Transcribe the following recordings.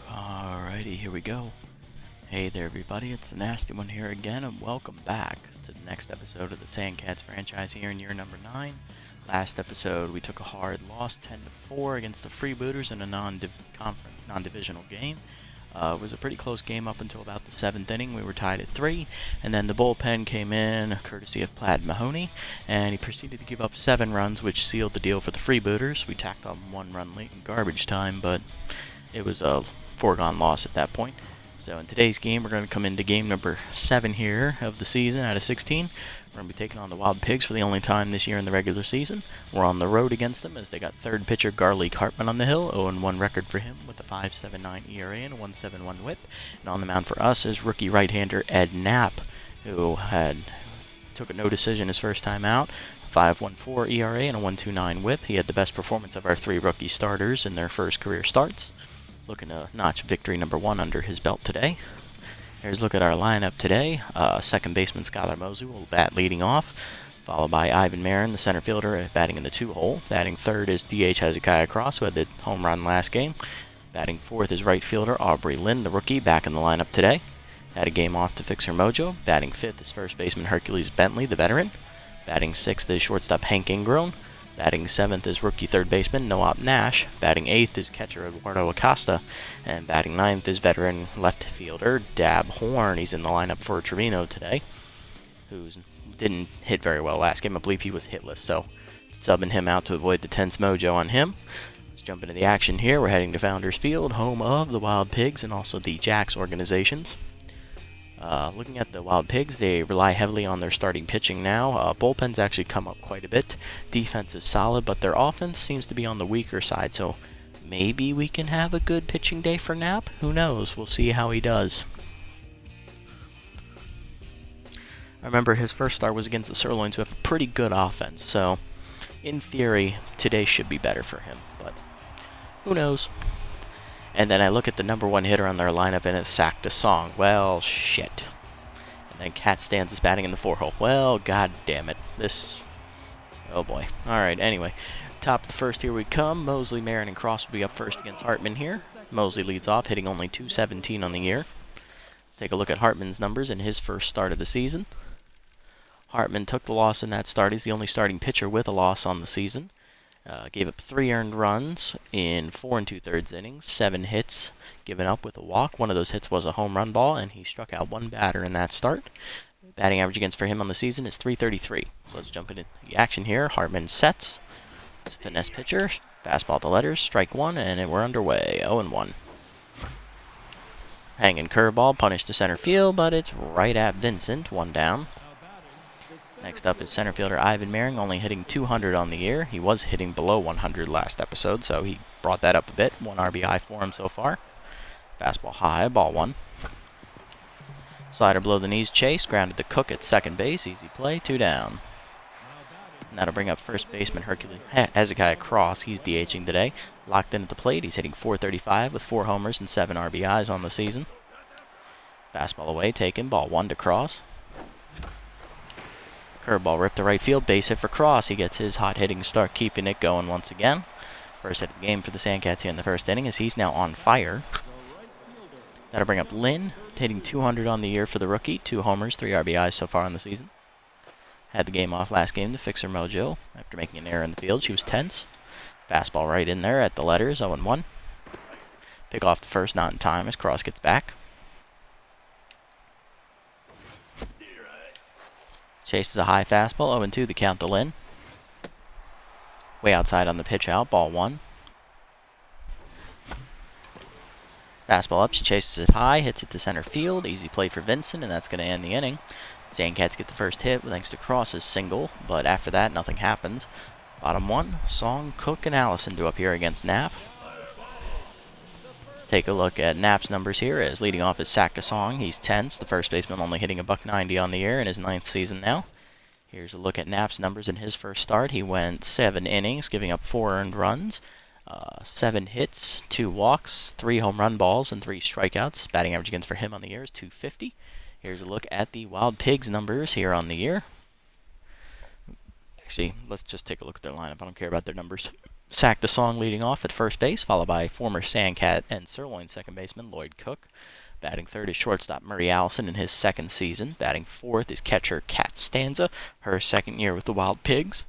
Alrighty, here we go. Hey there everybody, it's the Nasty One here again, and welcome back to the next episode of the Sandcats franchise here in year number 9. Last episode we took a hard loss, 10-4 against the Freebooters in a non-divisional game. It was a pretty close game up until about the 7th inning. We were tied at 3, and then the bullpen came in, courtesy of Plaid Mahoney, and he proceeded to give up 7 runs, which sealed the deal for the Freebooters. We tacked on 1 run late in garbage time, but it was a foregone loss at that point. So in today's game, we're going to come into game number 7 here of the season out of 16. We're going to be taking on the Wild Pigs for the only time this year in the regular season. We're on the road against them as they got third pitcher Garlic Hartman on the hill, 0-1 record for him with a 5.79 ERA and a 1.71 WHIP. And on the mound for us is rookie right-hander Ed Knapp, who took a no decision his first time out. 5.14 ERA and a 1.29 WHIP. He had the best performance of our 3 rookie starters in their first career starts. Looking to notch victory number 1 under his belt today. Here's a look at our lineup today. Second baseman Skylar Mosley will bat leading off, followed by Ivan Marin, the center fielder, batting in the 2-hole. Batting third is DH Hezekiah Cross, who had the home run last game. Batting fourth is right fielder Aubrey Lynn, the rookie, back in the lineup today. Had a game off to fix her mojo. Batting fifth is first baseman Hercules Bentley, the veteran. Batting sixth is shortstop Hank Ingrown. Batting 7th is rookie third baseman Noop Nash. Batting 8th is catcher Eduardo Acosta. And batting 9th is veteran left fielder Dab Horn. He's in the lineup for Trevino today, who didn't hit very well last game. I believe he was hitless, so subbing him out to avoid the tense mojo on him. Let's jump into the action here. We're heading to Founders Field, home of the Wild Pigs and also the Jacks organizations. Looking at the Wild Pigs, they rely heavily on their starting pitching now. Bullpen's actually come up quite a bit. Defense is solid, but their offense seems to be on the weaker side, so maybe we can have a good pitching day for Knapp? Who knows? We'll see how he does. I remember his first start was against the Sirloins, who have a pretty good offense, so in theory, today should be better for him, but who knows? And then I look at the number 1 hitter on their lineup, and it's Sack to Song. Well, shit. And then Cat Stans is batting in the 4-hole. Well, god damn it. Oh boy. Alright, anyway. Top of the first, here we come. Mosley, Marin, and Cross will be up first against Hartman here. Mosley leads off, hitting only .217 on the year. Let's take a look at Hartman's numbers in his first start of the season. Hartman took the loss in that start. He's the only starting pitcher with a loss on the season. Gave up 3 earned runs in 4 2/3 innings, 7 hits given up with a walk. One of those hits was a home run ball, and he struck out 1 batter in that start. Batting average against for him on the season is .333. So let's jump into the action here. Hartman sets. It's a finesse pitcher. Fastball to letters, strike 1, and we're underway. 0-1. Hanging curveball, punished to center field, but it's right at Vincent. 1 down. Next up is center fielder Ivan Marin, only hitting .200 on the year. He was hitting below 100 last episode, so he brought that up a bit. 1 RBI for him so far. Fastball high, ball 1. Slider below the knees, chase, grounded to Cook at second base. Easy play, 2 down. And that'll bring up first baseman Hezekiah Cross. He's DHing today. Locked in at the plate, he's hitting .435 with 4 homers and 7 RBIs on the season. Fastball away, taken, ball 1 to Cross. Curveball ripped to right field, base hit for Cross. He gets his hot hitting start, keeping it going once again. First hit of the game for the Sandcats here in the first inning, as he's now on fire. That'll bring up Lynn, hitting .200 on the year for the rookie. 2 homers, 3 RBIs so far on the season. Had the game off last game to fix her mojo after making an error in the field. She was tense. Fastball right in there at the letters, 0-1. Pick off the first, not in time, as Cross gets back. Chases a high fastball, 0-2, the count to Lynn. Way outside on the pitch out, ball 1. Fastball up, she chases it high, hits it to center field. Easy play for Vincent, and that's going to end the inning. Sandcats get the first hit thanks to Cross's single, but after that, nothing happens. Bottom 1, Song, Cook, and Allison do up here against Knapp. Let's take a look at Knapp's numbers here, as leading off is Sack to Song. He's tense, the first baseman only hitting a .190 on the year in his 9th season now. Here's a look at Knapp's numbers in his first start. He went 7 innings, giving up 4 earned runs, 7 hits, 2 walks, 3 home run balls, and 3 strikeouts. Batting average against for him on the year is .250. Here's a look at the Wild Pigs numbers here on the year. Actually, let's just take a look at their lineup. I don't care about their numbers. Sack the Song leading off at first base, followed by former Sandcat and Sirloin second baseman Lloyd Cook. Batting third is shortstop Murray Allison in his second season. Batting fourth is catcher Kat Stanza, her second year with the Wild Pigs.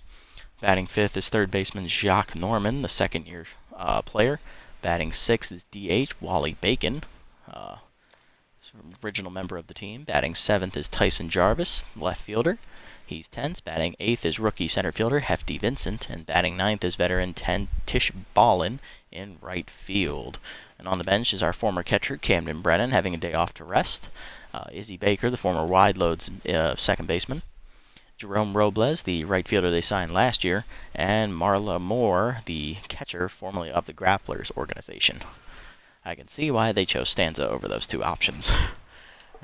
Batting fifth is third baseman Jacques Norman, the second-year player. Batting sixth is DH Wally Bacon, original member of the team. Batting seventh is Tyson Jarvis, left fielder. He's 10th. Batting 8th is rookie center fielder Hefty Vincent. And batting 9th is veteran Tish Ballin in right field. And on the bench is our former catcher Camden Brennan, having a day off to rest. Izzy Baker, the former Wide Loads second baseman. Jerome Robles, the right fielder they signed last year. And Marla Moore, the catcher formerly of the Grapplers organization. I can see why they chose Stanza over those two options.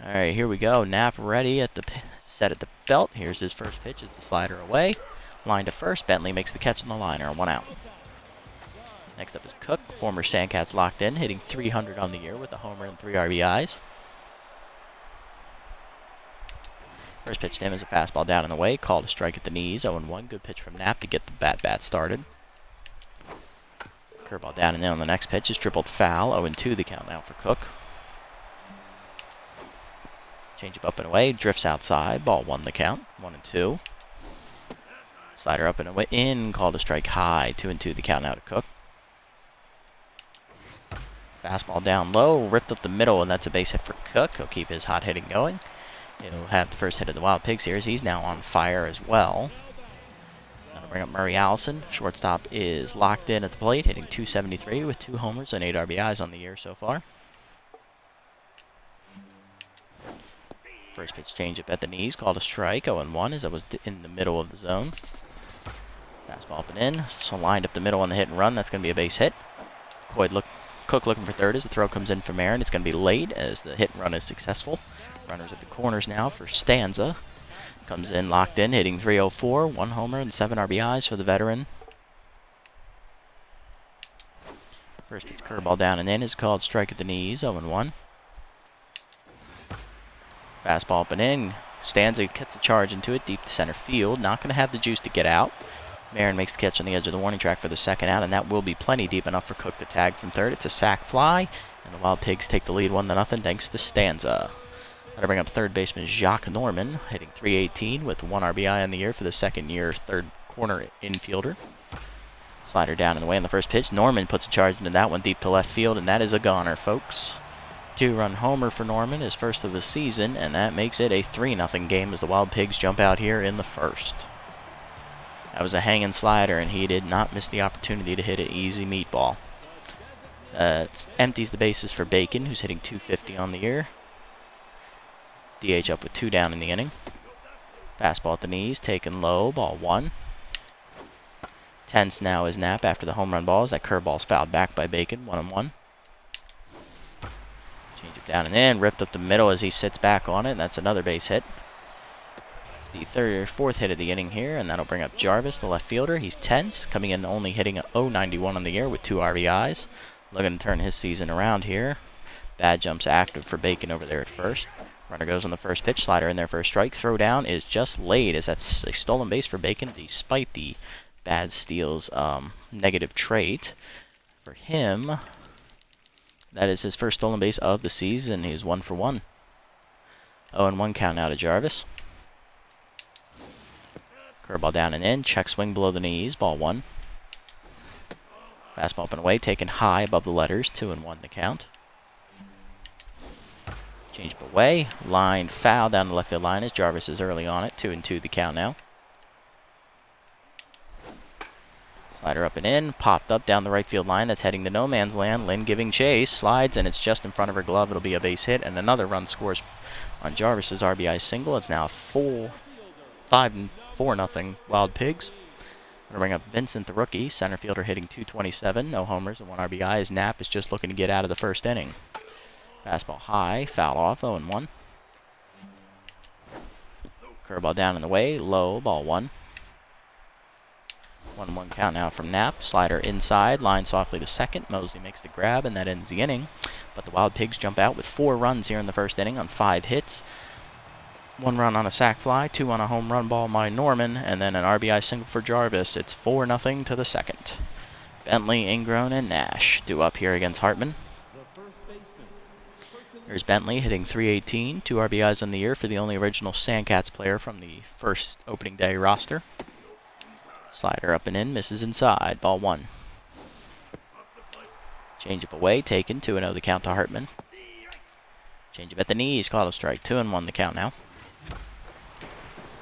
All right, here we go. Knapp ready at the set at the belt. Here's his first pitch. It's a slider away. Line to first. Bentley makes the catch on the liner. 1 out. Next up is Cook. Former Sandcats locked in, hitting .300 on the year with a homer and 3 RBIs. First pitch to him is a fastball down and away. Called a strike at the knees. 0-1. Good pitch from Knapp to get the bat started. Curveball down and in on the next pitch is tripled foul. 0-2 the count now for Cook. Change up and away, drifts outside, ball 1 the count, 1-2. Slider up and away, called a strike high, 2-2 the count now to Cook. Fastball down low, ripped up the middle, and that's a base hit for Cook. He'll keep his hot hitting going. He'll have the first hit of the Wild Pigs here, as he's now on fire as well. That'll bring up Murray Allison. Shortstop is locked in at the plate, hitting .273 with 2 homers and 8 RBIs on the year so far. First pitch changeup at the knees, called a strike, 0-1 as that was in the middle of the zone. Fastball up and in, so lined up the middle on the hit and run. That's going to be a base hit. Cook looking for third as the throw comes in from Marin. It's going to be late as the hit and run is successful. Runners at the corners now for Stanza. Comes in locked in, hitting .304, 1 homer and 7 RBIs for the veteran. First pitch curveball down and in is called strike at the knees, 0-1. Fastball up and in. Stanza gets a charge into it deep to center field. Not going to have the juice to get out. Marin makes the catch on the edge of the warning track for the second out, and that will be plenty deep enough for Cook to tag from third. It's a sac fly, and the Wild Pigs take the lead 1-0 thanks to Stanza. That'll bring up third baseman Jacques Norman, hitting .318 with 1 RBI on the year for the second-year third corner infielder. Slider down and away on the first pitch. Norman puts a charge into that one deep to left field, and that is a goner, folks. 2-run homer for Norman, his first of the season, and that makes it a 3-0 game as the Wild Pigs jump out here in the first. That was a hanging slider, and he did not miss the opportunity to hit an easy meatball. Empties the bases for Bacon, who's hitting .250 on the year. DH up with 2 down in the inning. Fastball at the knees, taken low, ball 1. Tense now is Knapp after the home run ball as that curveball's fouled back by Bacon, 1-1. Change it down and in, ripped up the middle as he sits back on it, and that's another base hit. It's the fourth hit of the inning here, and that'll bring up Jarvis, the left fielder. He's tense, coming in only hitting a .091 on the year with 2 RBIs. Looking to turn his season around here. Bad jumps active for Bacon over there at first. Runner goes on the first pitch, slider in there for a strike. Throw down is just laid as that's a stolen base for Bacon despite the bad steals negative trait. For him, that is his first stolen base of the season. He's 1 for 1. 0-1 count now to Jarvis. Curveball down and in. Check swing below the knees. Ball 1. Fastball up and away. Taken high above the letters. 2-1 the count. Change up away. Line foul down the left field line as Jarvis is early on it. 2-2 the count now. Slider up and in. Popped up down the right field line. That's heading to no man's land. Lynn giving chase. Slides, and it's just in front of her glove. It'll be a base hit, and another run scores on Jarvis's RBI single. It's now 5-4 Wild Pigs. Gonna bring up Vincent, the rookie. Center fielder hitting .227. No homers and 1 RBI as Knapp is just looking to get out of the first inning. Fastball high. Foul off. 0-1. Curveball down in the way. Low. Ball 1. 1-1 count now from Knapp. Slider inside. Line softly to second. Mosley makes the grab, and that ends the inning. But the Wild Pigs jump out with 4 runs here in the first inning on 5 hits. 1 run on a sac fly, 2 on a home run ball by Norman, and then an RBI single for Jarvis. It's 4-0 to the second. Bentley, Ingrown, and Nash due up here against Hartman. Here's Bentley hitting .318, 2 RBIs on the year for the only original Sandcats player from the first opening day roster. Slider up and in, misses inside, ball 1. Changeup away, taken, 2-0 the count to Hartman. Changeup at the knees, called a strike, 2-1 the count now.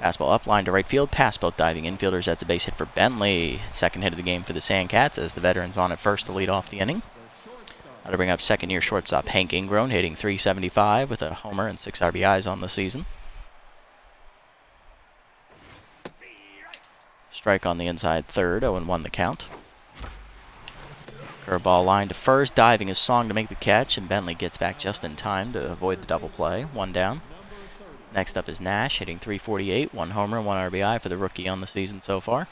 Fastball up, line to right field, past both diving infielders. That's a base hit for Bentley. Second hit of the game for the Sandcats as the veterans on at first to lead off the inning. That'll bring up second-year shortstop Hank Ingrown, hitting .375 with a homer and 6 RBIs on the season. Strike on the inside third, 0-1 the count. Curveball line to first, diving his Song to make the catch, and Bentley gets back just in time to avoid the double play. 1 down. Next up is Nash, hitting .348, 1 homer, 1 RBI for the rookie on the season so far.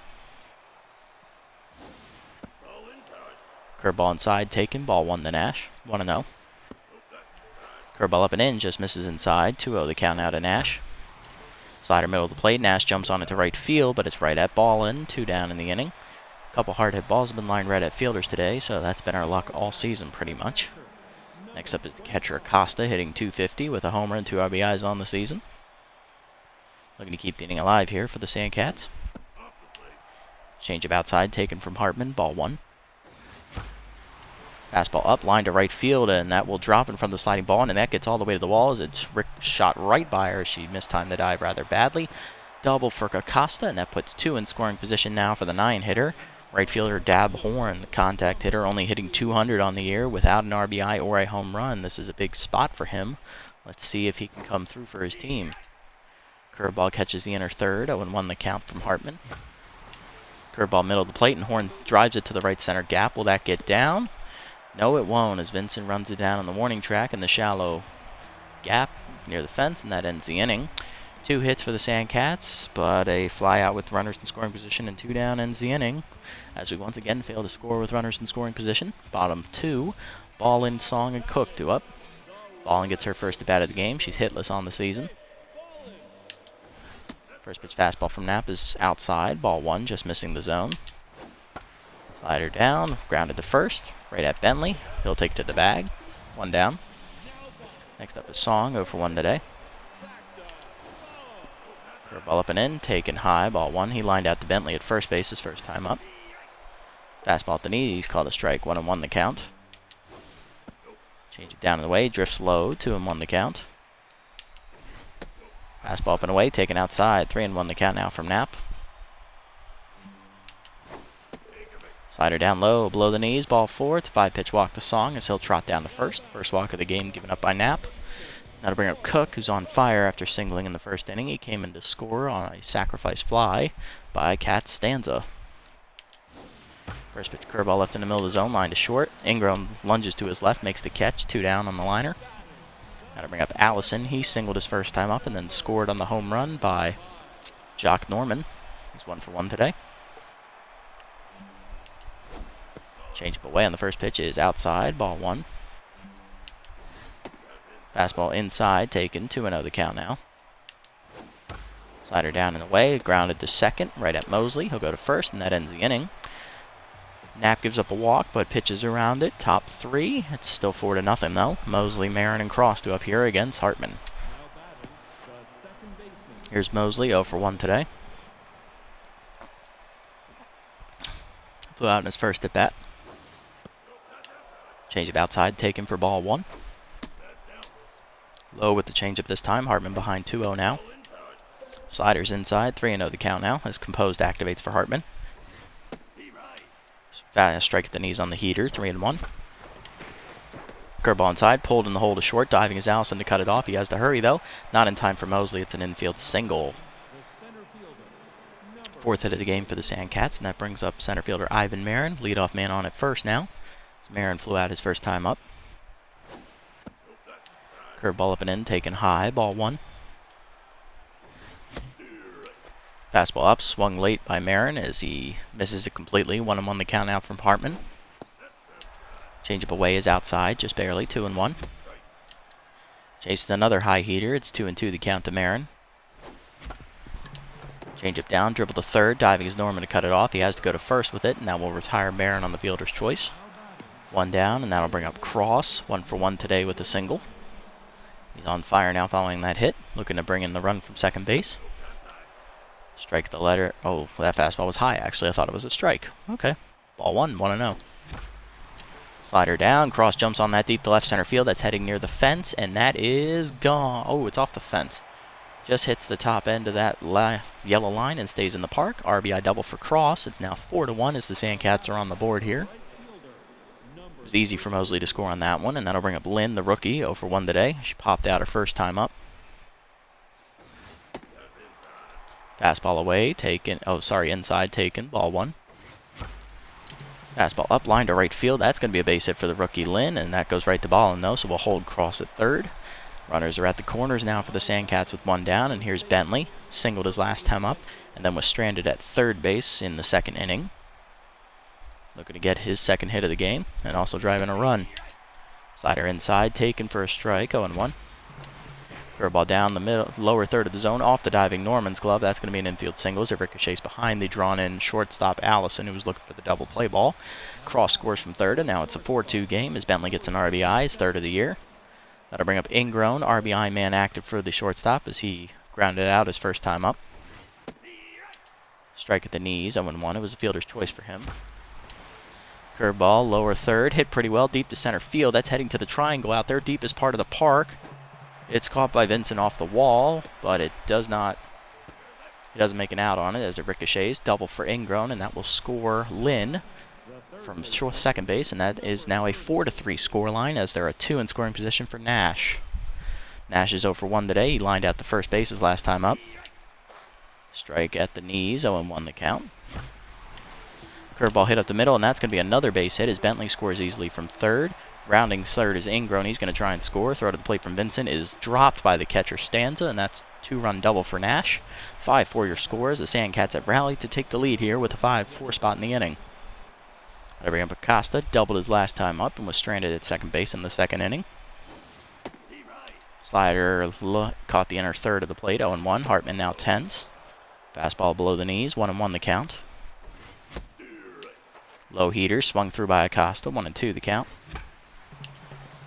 Curveball inside, taken, ball 1 to Nash, 1-0. Curveball up and in, just misses inside, 2-0 the count out to Nash. Slider middle of the plate, Nash jumps on it to right field, but it's right at ball in, 2 down in the inning. A couple hard hit balls have been lined right at fielders today, so that's been our luck all season pretty much. Next up is the catcher Acosta, hitting .250 with a homer and 2 RBIs on the season. Looking to keep the inning alive here for the Sandcats. Changeup outside, taken from Hartman, ball 1. Fastball up, line to right field, and that will drop in front of the sliding ball, and that gets all the way to the wall as it's shot right by her. She mistimed the dive rather badly. Double for Acosta, and that puts 2 in scoring position now for the 9-hitter. Right fielder Dab Horn, the contact hitter, only hitting .200 on the year without an RBI or a home run. This is a big spot for him. Let's see if he can come through for his team. Curveball catches the inner third, 0-1 the count from Hartman. Curveball middle of the plate, and Horn drives it to the right center gap. Will that get down? No, it won't, as Vincent runs it down on the warning track in the shallow gap near the fence, and that ends the inning. 2 hits for the Sandcats, but a fly out with runners in scoring position, and 2 down ends the inning, as we once again fail to score with runners in scoring position. Bottom 2, Ballin, Song, and Cook due up. Ballin gets her first at bat of the game. She's hitless on the season. First pitch fastball from Knapp is outside, ball 1, just missing the zone. Slider down, grounded to first, right at Bentley. He'll take it to the bag, 1 down. Next up is Song, 0 for 1 today. Curveball up and in, taken high, ball 1. He lined out to Bentley at first base his first time up. Fastball at the knee, he's called a strike, 1-1 the count. Change it down and away, drifts low, 2-1 the count. Fastball up and away, taken outside, 3-1 the count now from Knapp. Slider down low, below the knees, ball 4. It's a 5-pitch walk to Song as he'll trot down to first. First walk of the game given up by Knapp. Now to bring up Cook, who's on fire after singling in the first inning. He came in to score on a sacrifice fly by Cat Stanza. First pitch curveball left in the middle of the zone, line to short. Ingram lunges to his left, makes the catch, 2 down on the liner. Now to bring up Allison. He singled his first time up and then scored on the home run by Jock Norman. He's 1 for 1 today. Changeup away on the first pitch is outside, ball 1. Fastball inside, taken, 2-0 the count now. Slider down and away, grounded to second, right at Mosley. He'll go to first, and that ends the inning. Knapp gives up a walk, but pitches around it. Top 3. It's still 4-0 though. Mosley, Marin, and Cross do up here against Hartman. Here's Mosley, 0 for 1 today. Flew out in his first at bat. Changeup outside, taken for ball 1. Low with the changeup this time. Hartman behind 2-0 now. Sliders inside, 3-0 the count now as Composed activates for Hartman. Fast strike at the knees on the heater, 3-1. Curveball inside, pulled in the hole to short. Diving is Allison to cut it off. He has to hurry though. Not in time for Mosley. It's an infield single. 4th hit of the game for the Sandcats, and that brings up center fielder Ivan Marin. Leadoff man on at first now. Marin flew out his first time up. Curveball up and in, taken high, ball 1. Fastball up, swung late by Marin as he misses it completely. 1-1 the count out from Hartman. Changeup away is outside, just barely, 2-1. Chases another high heater. It's 2-2 the count to Marin. Change it down, dribble to third, diving is Norman to cut it off. He has to go to first with it, and that will retire Marin on the fielder's choice. One down, and that'll bring up Cross. 1 for 1 today with a single. He's on fire now following that hit, looking to bring in the run from second base. Strike the letter. Oh, that fastball was high, actually. I thought it was a strike. Okay. Ball 1, 1-0. Slider down, Cross jumps on that deep to left center field. That's heading near the fence, and that is gone. Oh, it's off the fence. Just hits the top end of that yellow line and stays in the park. RBI double for Cross. It's now 4-1 as the Sandcats are on the board here. It was easy for Mosley to score on that one, and that'll bring up Lynn, the rookie, 0 for 1 today. She popped out her first time up. Fastball away, taken. Oh, sorry, inside, taken. Ball 1. Fastball up, line to right field. That's going to be a base hit for the rookie Lynn, and that goes right to ball and no, so we'll hold Cross at third. Runners are at the corners now for the Sandcats with 1 down, and here's Bentley. Singled his last time up, and then was stranded at third base in the second inning. Looking to get his second hit of the game, and also driving a run. Slider inside, taken for a strike, 0-1. Curveball down the middle, lower third of the zone, off the diving Norman's glove. That's going to be an infield single as it ricochets behind the drawn-in shortstop Allison, who was looking for the double play ball. Cross scores from third, and now it's a 4-2 game as Bentley gets an RBI, his third of the year. That'll bring up Ingrown, RBI man active for the shortstop as he grounded out his first time up. Strike at the knees, 0-1. It was a fielder's choice for him. Curveball, lower third, hit pretty well, deep to center field. That's heading to the triangle out there, deepest part of the park. It's caught by Vincent off the wall, but it does not. He doesn't make an out on it as it ricochets. Double for Ingrown, and that will score Lynn from second base, and that is now a 4-3 scoreline as there are 2 in scoring position for Nash. Nash is 0 for 1 today. He lined out the first base his last time up. Strike at the knees, 0-1 the count. Curveball hit up the middle, and that's going to be another base hit as Bentley scores easily from third. Rounding third is Ingrown. He's going to try and score. Throw to the plate from Vincent is dropped by the catcher Stanza, and that's 2-run double for Nash. 5-4 your scores. The Sandcats have rallied to take the lead here with a 5-4 spot in the inning. That'll bring up Acosta. Doubled his last time up and was stranded at second base in the second inning. Slider caught the inner third of the plate, 0-1. Hartman now tense. Fastball below the knees, 1-1 the count. Low heater swung through by Acosta, 1-2 the count.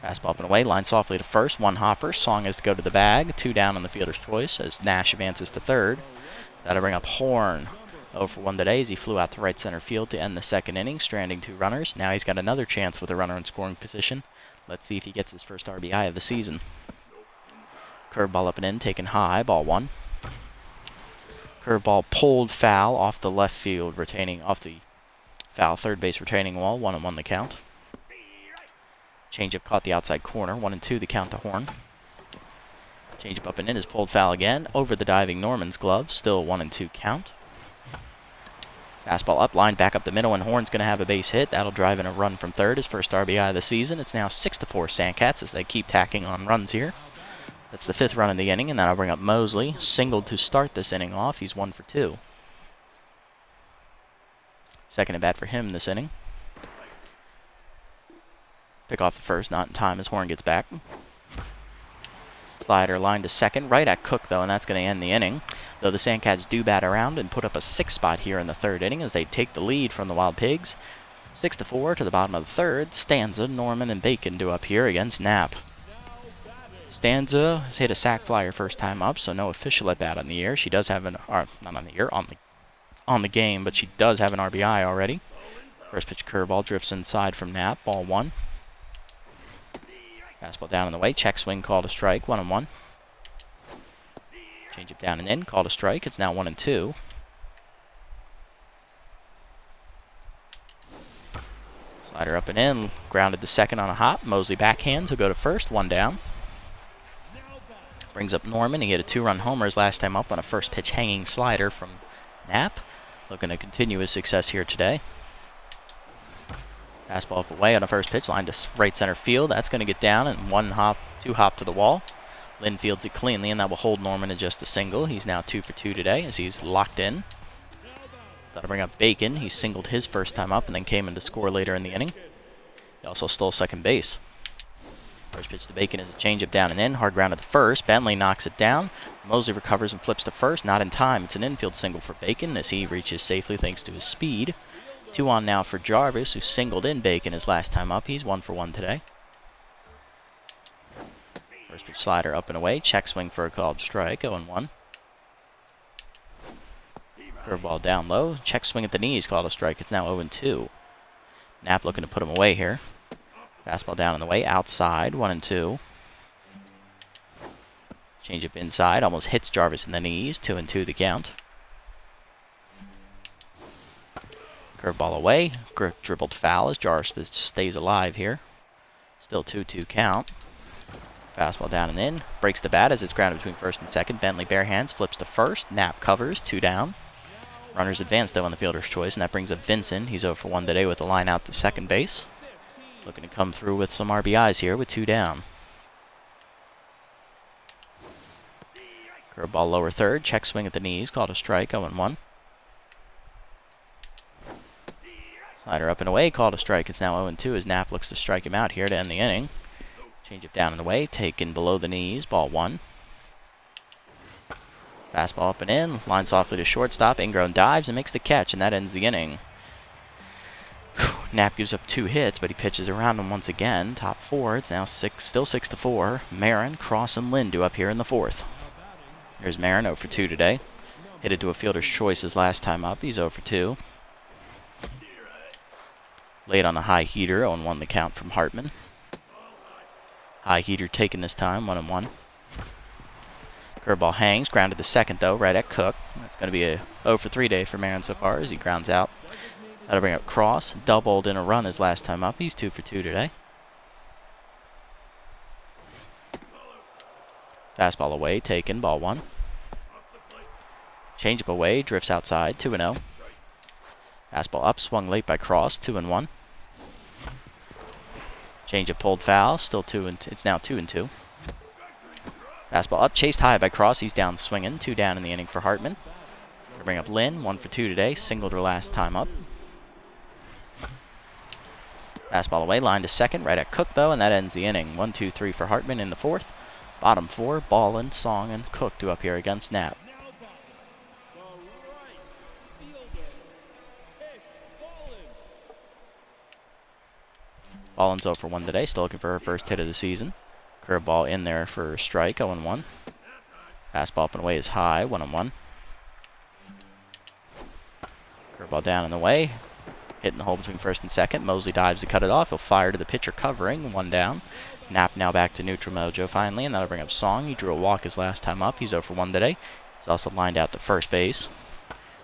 Fastball up and away, line softly to first, 1 hopper. Song has to go to the bag, 2 down on the fielder's choice as Nash advances to third. That'll bring up Horn. 0 for 1 today as he flew out to right center field to end the second inning, stranding 2 runners. Now he's got another chance with a runner in scoring position. Let's see if he gets his first RBI of the season. Curveball up and in, taken high, ball 1. Curveball pulled foul off the left field, off the foul third base retaining wall, 1-1 the count. Changeup caught the outside corner, 1-2 the count to Horn. Changeup up and in is pulled foul again, over the diving Norman's glove, still 1-2 count. Fastball up, line back up the middle, and Horn's going to have a base hit. That'll drive in a run from third, his first RBI of the season. It's now 6-4 Sandcats as they keep tacking on runs here. That's the 5th run of the inning, and that'll bring up Mosley. Singled to start this inning off. He's 1 for 2. Second at bat for him this inning. Pick off the first, not in time as Horn gets back. Slider line to second, right at Cook though, and that's going to end the inning. Though the Sandcats do bat around and put up a 6th spot here in the 3rd inning as they take the lead from the Wild Pigs. 6-4 to the bottom of the 3rd. Stanza, Norman, and Bacon do up here against Knapp. Stanza has hit a sac fly her first time up, so no official at bat on the year. She does have an not on the year, on the game, but she does have an RBI already. First pitch curveball drifts inside from Knapp, ball 1. Fastball down in the way, check swing, called a strike, 1-1. Change it down and in, called a strike. It's now 1-2. Slider up and in, grounded to second on a hop. Mosley backhands, he'll go to first, 1 down. Brings up Norman. He hit a 2-run homer his last time up on a first pitch hanging slider from Knapp. Looking to continue his success here today. Fastball up away on a first pitch, line to right center field. That's going to get down and 2 hop to the wall. Lynn fields it cleanly, and that will hold Norman to just a single. He's now 2 for 2 today as he's locked in. That'll bring up Bacon. He singled his first time up and then came in to score later in the inning. He also stole second base. First pitch to Bacon is a changeup down and in. Hard ground to first. Bentley knocks it down. Mosley recovers and flips to first. Not in time. It's an infield single for Bacon as he reaches safely thanks to his speed. 2 on now for Jarvis, who singled in Bacon his last time up. He's 1 for 1 today. First pitch slider up and away. Check swing for a called strike. 0-1. Curveball down low. Check swing at the knees. Called a strike. It's now 0-2. Knapp looking to put him away here. Fastball down and away. Outside. 1-2. Changeup inside. Almost hits Jarvis in the knees. 2-2 the count. Curveball away. Dribbled foul as Jarvis stays alive here. Still 2-2 count. Fastball down and in. Breaks the bat as it's grounded between first and second. Bentley bare hands. Flips to first. Knapp covers. 2 down. Runners advance though on the fielder's choice, and that brings up Vincent. He's 0 for 1 today with a line out to second base. Looking to come through with some RBIs here with 2 down. Curveball lower third. Check swing at the knees. Called a strike. 0-1. Slider up and away. Called a strike. It's now 0-2 as Knapp looks to strike him out here to end the inning. Change it down and away. Taken below the knees. Ball 1. Fastball up and in. Line softly to shortstop. Ingrown dives and makes the catch, and that ends the inning. Knapp gives up 2 hits, but he pitches around him once again. Top 4. It's now still 6-4. Marin, Cross, and Lynn up here in the 4th. Here's Marin, 0 for 2 today. Hit it to a fielder's choice his last time up. He's 0 for 2. Late on a high heater. 0-1 the count from Hartman. High heater taken this time. 1-1. Curveball hangs. Grounded to second, though, right at Cook. That's going to be a 0 for 3 day for Marin so far as he grounds out. That'll bring up Cross. Doubled in a run his last time up. He's 2 for 2 today. Fastball away. Taken. Ball 1. Changeup away. Drifts outside. 2-0. Fastball up. Swung late by Cross. 2-1. Changeup pulled foul. Still 2 and it's now 2-2. Fastball up. Chased high by Cross. He's down swinging. 2 down in the inning for Hartman. Gonna bring up Lynn. 1 for 2 today. Singled her last time up. Fastball away. Line to second. Right at Cook, though, and that ends the inning. 1-2-3 for Hartman in the 4th. Bottom 4. Ballin, Song, and Cook up here against Knapp. Ballin's 0 for 1 today. Still looking for her first hit of the season. Curveball in there for a strike. 0-1. Fastball up and away is high. 1-1. Curveball down and away. Hitting the hole between first and second. Mosley dives to cut it off. He'll fire to the pitcher covering. 1 down. Knapp now back to neutral mojo finally, and that'll bring up Song. He drew a walk his last time up. He's 0 for 1 today. He's also lined out to first base.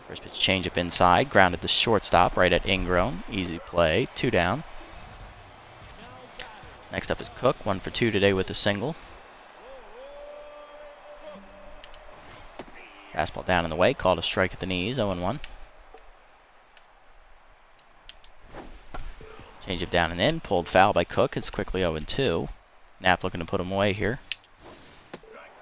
First pitch changeup inside. Grounded to shortstop right at Ingrown. Easy play. 2 down. Next up is Cook. 1 for 2 today with a single. Fastball down in the way. Called a strike at the knees. 0-1. Changeup down and in. Pulled foul by Cook. It's quickly 0-2. Knapp looking to put him away here.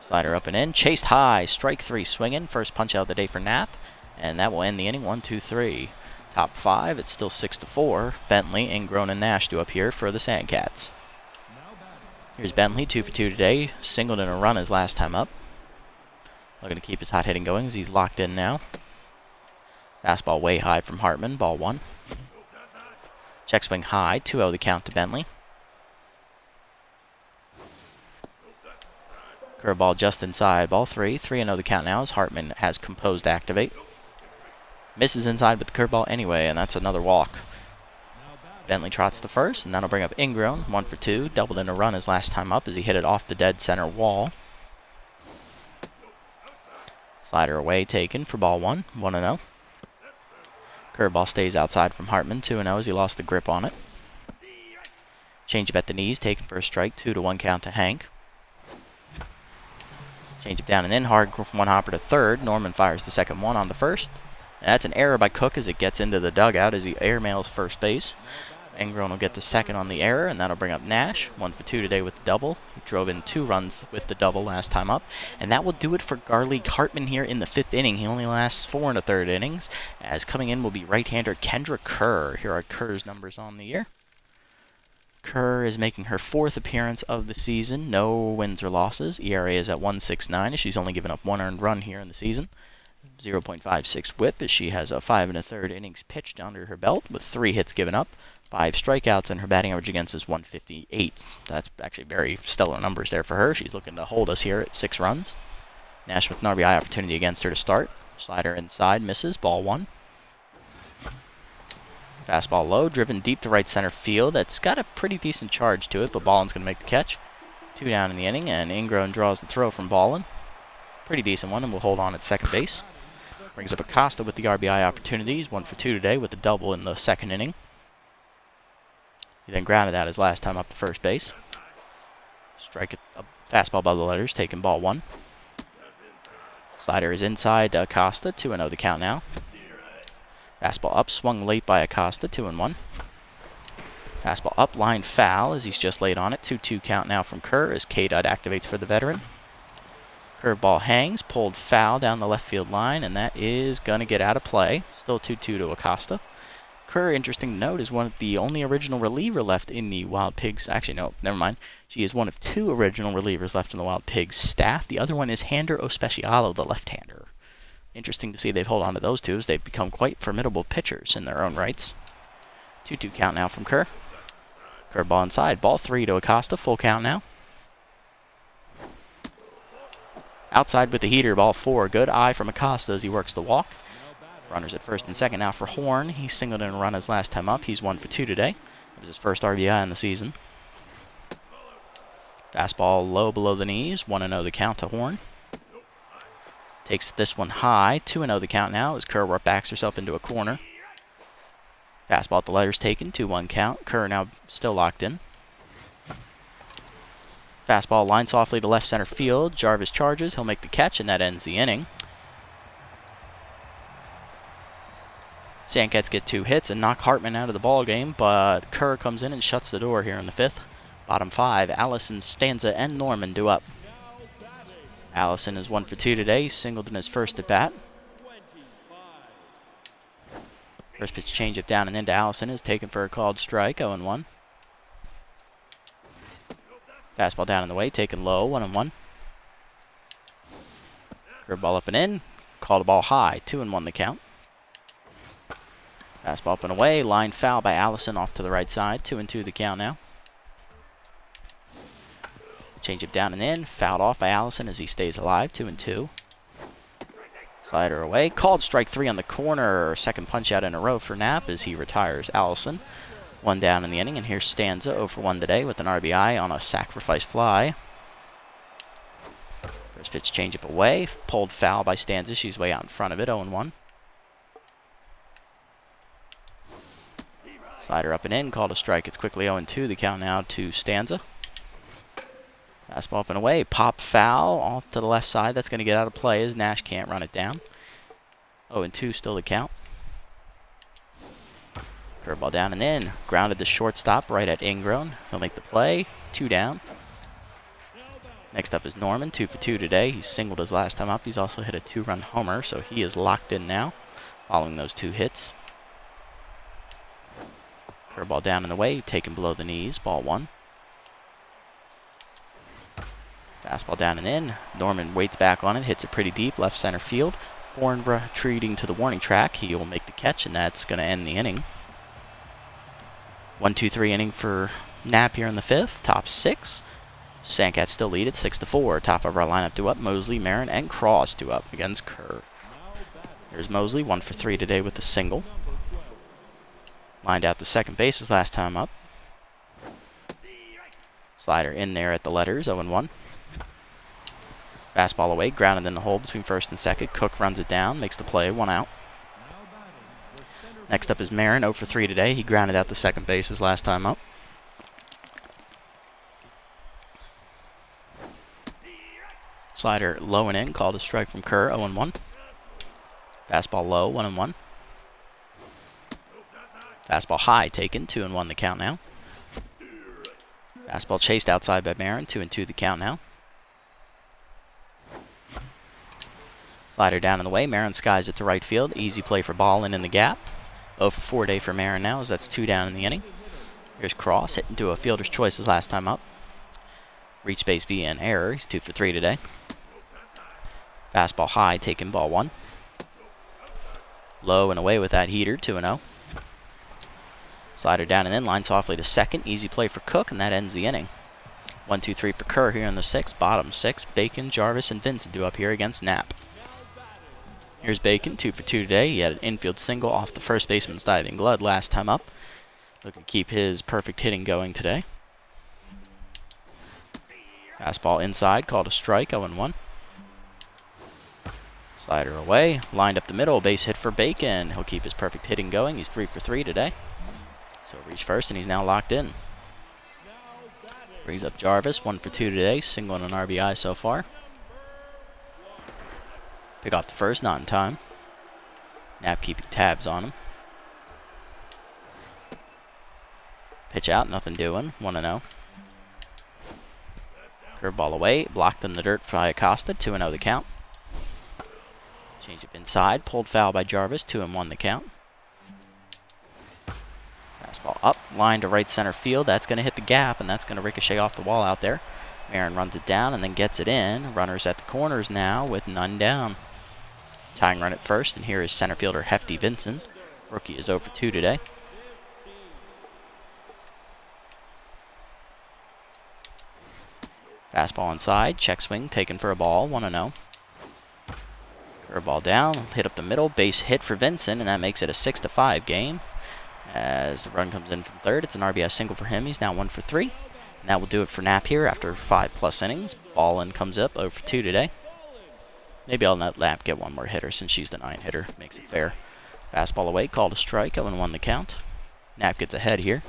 Slider up and in. Chased high. Strike 3 swinging. First punch out of the day for Knapp. And that will end the inning. 1-2-3. Top 5. It's still 6-4. Bentley, Ingrown, and Nash up here for the Sandcats. Here's Bentley. 2 for 2 today. Singled in a run his last time up. Looking to keep his hot hitting going as he's locked in now. Fastball way high from Hartman. Ball 1. Check swing high. 2-0 the count to Bentley. Curveball just inside. Ball 3. 3-0 the count now as Hartman has composed activate. Misses inside with the curveball anyway, and that's another walk. Bentley trots to first, and that'll bring up Ingrown. 1 for 2. Doubled in a run his last time up as he hit it off the dead center wall. Slider away taken for ball 1. 1-0. Curveball stays outside from Hartman. 2-0 as he lost the grip on it. Changeup at the knees taken for a strike. 2-1 count to Hank. Changeup down and in. Hard one hopper to third. Norman fires the second one on the first. And that's an error by Cook as it gets into the dugout as he airmails first base. Ingrown will get the second on the error, and that'll bring up Nash. 1 for 2 today with the double. He drove in 2 runs with the double last time up. And that will do it for Garlic Hartman here in the 5th inning. He only lasts 4 1/3 innings, as coming in will be right-hander Kendra Kerr. Here are Kerr's numbers on the year. Kerr is making her 4th appearance of the season. No wins or losses. ERA is at 1.69 as she's only given up 1 earned run here in the season. 0.56 whip as she has a 5 1/3 innings pitched under her belt with 3 hits given up, 5 strikeouts, and her batting average against is 158. That's actually very stellar numbers there for her. She's looking to hold us here at 6 runs. Nash with an RBI opportunity against her to start. Slider inside, misses, ball 1. Fastball low, driven deep to right center field. That's got a pretty decent charge to it, but Ballin's going to make the catch. 2 down in the inning, and Ingrown draws the throw from Ballin. Pretty decent one, and we'll hold on at second base. Brings up Acosta with the RBI opportunities. 1 for 2 today with a double in the 2nd inning. He then grounded out his last time up to first base. Strike it, a fastball by the letters, taking ball 1. Slider is inside to Acosta. 2-0 the count now. Fastball up, swung late by Acosta, 2-1. Fastball up, line foul as he's just laid on it. 2-2 count now from Kerr as K-Dot activates for the veteran. Curveball hangs, pulled foul down the left field line, and that is going to get out of play. Still 2-2 to Acosta. Kerr, interesting to note, is one of the only original reliever left in the Wild Pigs. Actually, no, never mind. She is one of 2 original relievers left in the Wild Pigs staff. The other one is Hander Ospecialo, the left-hander. Interesting to see they've held on to those 2 as they've become quite formidable pitchers in their own rights. 2-2 count now from Kerr. Curveball inside. Ball 3 to Acosta. Full count now. Outside with the heater. Ball 4. Good eye from Acosta as he works the walk. Runners at first and second now for Horn. He singled in a run his last time up. He's 1 for 2 today. It was his first RBI in the season. Fastball low below the knees. 1-0 the count to Horn. Takes this one high. 2-0 the count now as Kerr backs herself into a corner. Fastball at the letters taken. 2-1 count. Kerr now still locked in. Fastball line softly to left center field. Jarvis charges. He'll make the catch, and that ends the inning. Sandcats get 2 hits and knock Hartman out of the ball game, but Kerr comes in and shuts the door here in the 5th. Bottom 5, Allison, Stanza, and Norman due up. Allison is 1 for 2 today. He singled in his first at bat. First pitch changeup down and into Allison is taken for a called strike, 0-1. Fastball down in the way, taken low, 1-1. Curveball up and in, called a ball high, 2-1 the count. Fastball up and away, line foul by Allison off to the right side, 2-2 the count now. Changeup down and in, fouled off by Allison as he stays alive, 2-2. Slider away, called strike 3 on the corner, 2nd punch out in a row for Knapp as he retires Allison. 1 down in the inning, and here's Stanza, 0 for 1 today with an RBI on a sacrifice fly. First pitch changeup away, pulled foul by Stanza, she's way out in front of it, 0-1. Slider up and in, called a strike, it's quickly 0-2, the count now to Stanza. Fastball up and away, pop foul off to the left side. That's going to get out of play as Nash can't run it down. 0-2 still the count. Curveball down and in. Grounded to shortstop right at Ingrown. He'll make the play. 2 down. Next up is Norman, 2 for 2 today. He singled his last time up. He's also hit a 2-run homer, so he is locked in now following those 2 hits. Curveball down and away, taken below the knees, ball 1. Fastball down and in. Norman waits back on it, hits it pretty deep, left center field. Horn retreating to the warning track. He will make the catch, and that's going to end the inning. 1-2-3 inning for Knapp here in the 5th. Top 6. Sandcats still lead at 6-4. Top of our lineup due up. Mosley, Marin, and Cross due up against Kerr. Here's Mosley, 1 for 3 today with a single. Lined out to second base his last time up. Slider in there at the letters, 0-1. Fastball away, grounded in the hole between first and second. Cook runs it down, makes the play, 1 out. Next up is Marin, 0 for 3 today. He grounded out to second base his last time up. Slider low and in, called a strike from Kerr, 0-1. Fastball low, 1-1. Fastball high, taken, 2-1 the count now. Fastball chased outside by Marin, 2-2 the count now. Slider down in the way, Marin skies it to right field. Easy play for Ballin in the gap. 0 for 4 day for Marin now as that's 2 down in the inning. Here's Cross, hit into a fielder's choice his last time up. Reach base via an error. He's 2 for 3 today. Fastball high, taking ball 1. Low and away with that heater, 2-0. Slider down and in, line softly to second. Easy play for Cook, and that ends the inning. 1-2-3 for Kerr here in the 6th. Bottom 6, Bacon, Jarvis, and Vincent due up here against Knapp. Here's Bacon, 2 for 2 today. He had an infield single off the first baseman's diving glove last time up. Looking to keep his perfect hitting going today. Fastball inside, called a strike, 0-1. Slider away, lined up the middle, base hit for Bacon. He'll keep his perfect hitting going. He's 3 for 3 today. So reach first, and he's now locked in. Brings up Jarvis, 1 for 2 today, single and an RBI so far. Pick off the first, not in time. Knapp keeping tabs on him. Pitch out, nothing doing, 1-0. Curveball away, blocked in the dirt by Acosta, 2-0 the count. Change up inside, pulled foul by Jarvis, 2-1 the count. Fastball up, line to right center field. That's going to hit the gap, and that's going to ricochet off the wall out there. Marin runs it down and then gets it in. Runners at the corners now with none down. Tying run at first, and here is center fielder Hefty Vincent. Rookie is 0 for 2 today. Fastball inside, check swing, taken for a ball, 1-0. Curveball down, hit up the middle, base hit for Vincent, and that makes it a 6-5 game. As the run comes in from third, it's an RBI single for him. He's now 1 for 3. And that will do it for Knapp here after 5+ innings. Ballin comes up 0 for 2 today. Maybe I'll let Knapp get one more hitter since she's the 9 hitter. Makes it fair. Fastball away, called a strike, 0-1 the count. Knapp gets ahead here.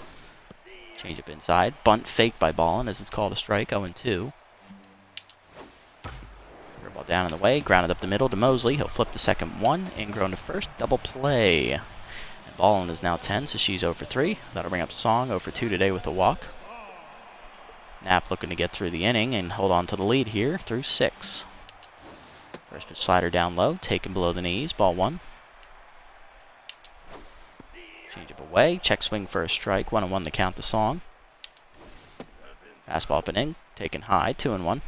Change up inside. Bunt faked by Ballin as it's called a strike, 0-2. Curveball down in the way, grounded up the middle to Mosley. He'll flip the second one, ingrown to first, double play. And Ballin is now 10, so she's 0 for 3. That'll bring up Song 0 for 2 today with a walk. Knapp looking to get through the inning and hold on to the lead here through 6. First pitch slider down low, taken below the knees, ball 1. Change up away, check swing for a strike, 1-1 the count to Song. Fastball up and in, taken high, 2-1.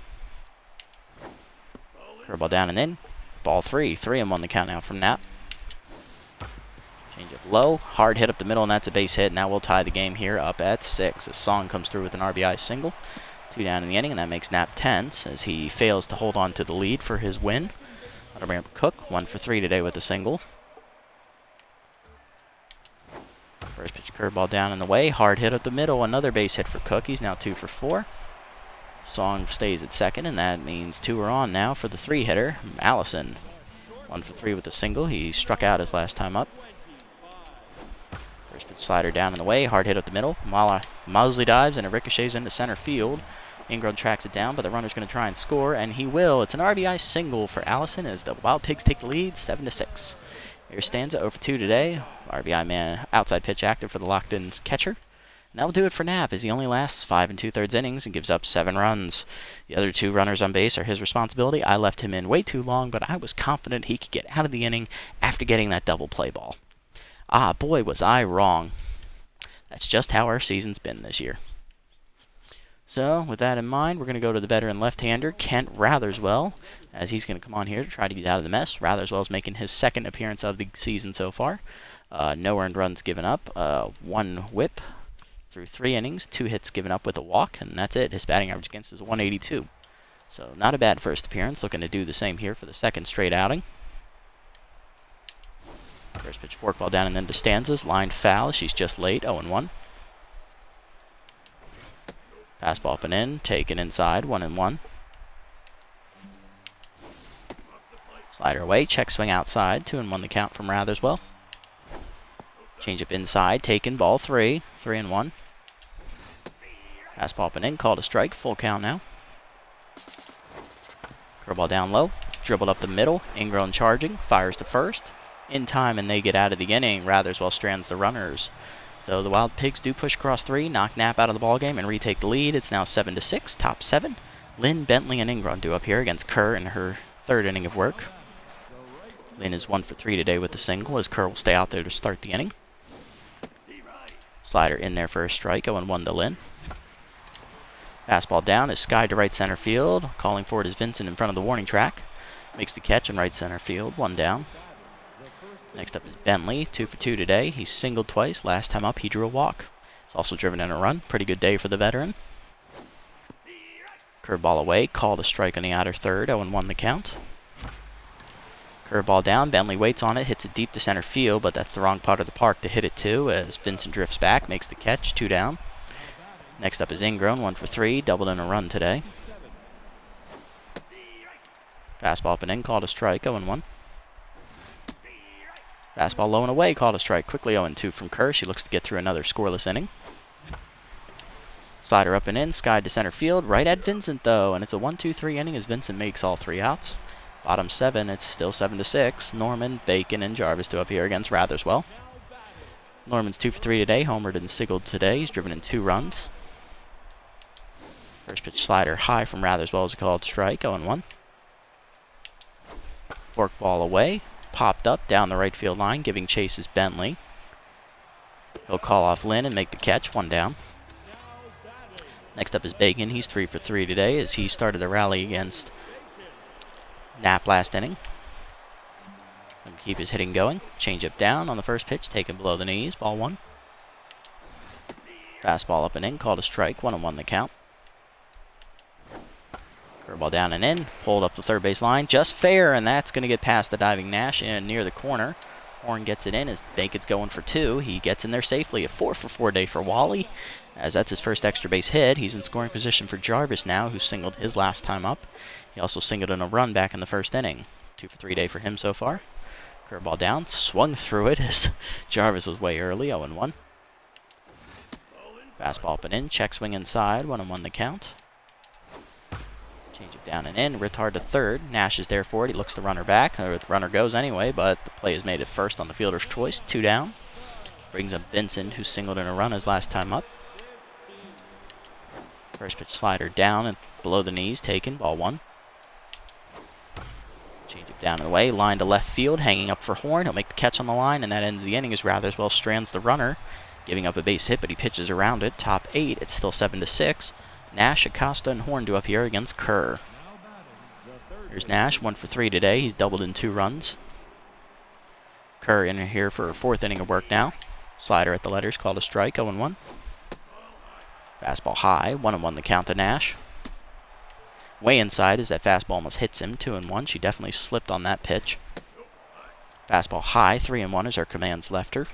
Curveball down and in, ball 3, 3-1 the count now from Knapp. Change up low, hard hit up the middle, and that's a base hit. Now we'll tie the game here up at 6 as Song comes through with an RBI single. 2 down in the inning, and that makes Knapp tense as he fails to hold on to the lead for his win. That'll bring up Cook, 1 for 3 today with a single. First pitch curveball down in the way, hard hit up the middle, another base hit for Cook. He's now 2 for 4. Song stays at second, and that means 2 are on now for the 3-hitter, Allison. 1 for 3 with a single. He struck out his last time up. First pitch slider down in the way, hard hit up the middle. Mosley dives and it ricochets into center field. Ingram tracks it down, but the runner's going to try and score, and he will. It's an RBI single for Allison as the Wild Pigs take the lead, 7-6. Here's Stanza 0 for 2 today. RBI man outside pitch active for the locked-in catcher. And that will do it for Knapp as he only lasts 5 2/3 innings and gives up 7 runs. The other 2 runners on base are his responsibility. I left him in way too long, but I was confident he could get out of the inning after getting that double play ball. Ah, boy, was I wrong. That's just how our season's been this year. So, with that in mind, we're going to go to the veteran left-hander, Kent Ratherswell, as he's going to come on here to try to get out of the mess. Ratherswell's making his 2nd appearance of the season so far. No earned runs given up, 1 whip through 3 innings, 2 hits given up with a walk, and that's it. His batting average against is 182. So, not a bad first appearance. Looking to do the same here for the 2nd straight outing. First pitch forkball down and then to Stanzas. Lined foul. She's just late. 0-1. Fastball up and in. Taken inside. 1-1. Slider away. Check swing outside. 2-1 the count from Ratherswell. Change up inside. Taken. Ball 3. 3-1. Fastball up and in. Called a strike. Full count now. Curveball down low. Dribbled up the middle. Ingrown charging. Fires to first. In time, and they get out of the inning. Ratherswell strands the runners. Though the Wild Pigs do push across 3, knock Knapp out of the ballgame, and retake the lead. It's now 7-6, top 7. Lynn, Bentley, and Ingram do up here against Kerr in her 3rd inning of work. Lynn is 1 for 3 today with the single, as Kerr will stay out there to start the inning. Slider in there for a strike, 0-1 to Lynn. Fastball down is skied to right center field. Calling for it is Vincent in front of the warning track. Makes the catch in right center field, 1 down. Next up is Bentley, 2 for 2 today. He's singled twice. Last time up, he drew a walk. He's also driven in a run. Pretty good day for the veteran. Curveball away, called a strike on the outer third, 0-1 the count. Curveball down, Bentley waits on it, hits it deep to center field, but that's the wrong part of the park to hit it to, as Vincent drifts back, makes the catch, 2 down. Next up is Ingrown, 1 for 3, doubled in a run today. Fastball up and in, called a strike, 0-1. Fastball low and away, called a strike, quickly 0-2 from Kerr. She looks to get through another scoreless inning. Slider up and in, skied to center field, right at Vincent though, and it's a 1-2-3 inning as Vincent makes all 3 outs. Bottom 7, it's still 7-6. Norman, Bacon, and Jarvis to up here against Ratherswell. Norman's 2 for 3 today, homered and singled today. He's driven in 2 runs. First pitch slider high from Ratherswell is a called strike, 0-1. Forkball away, popped up down the right field line, giving chase is Bentley. He'll call off Lynn and make the catch, 1 down. Next up is Bacon. He's 3 for 3 today as he started the rally against Knapp last inning. And keep his hitting going. Change up down on the first pitch, taken below the knees, ball 1. Fastball up and in, called a strike, 1-1 the count. Curveball down and in, pulled up the third base line, just fair, and that's going to get past the diving Nash and near the corner. Horn gets it in as Bacon's going for 2. He gets in there safely. A 4 for 4 day for Wally, as that's his first extra base hit. He's in scoring position for Jarvis now, who singled his last time up. He also singled in a run back in the first inning. 2 for 3 day for him so far. Curveball down, swung through it as Jarvis was way early, 0-1. Fastball up and in, check swing inside, 1-1 the count. Change it down and in, retard to third. Nash is there for it. He looks the runner back, or the runner goes anyway, but the play is made at first on the fielder's choice. 2 down. Brings up Vincent, who singled in a run his last time up. First pitch slider down and below the knees, taken, ball 1. Change it down and away, line to left field, hanging up for Horn. He'll make the catch on the line, and that ends the inning as Ratherswell strands the runner, giving up a base hit, but he pitches around it. Top 8, it's still 7-6. Nash, Acosta, and Horn do up here against Kerr. Here's Nash, 1 for 3 today. He's doubled in 2 runs. Kerr in here for a 4th inning of work now. Slider at the letters, called a strike, 0-1. Fastball high, 1-1 the count to Nash. Way inside as that fastball almost hits him, 2-1. She definitely slipped on that pitch. Fastball high, 3-1 as our commands left her.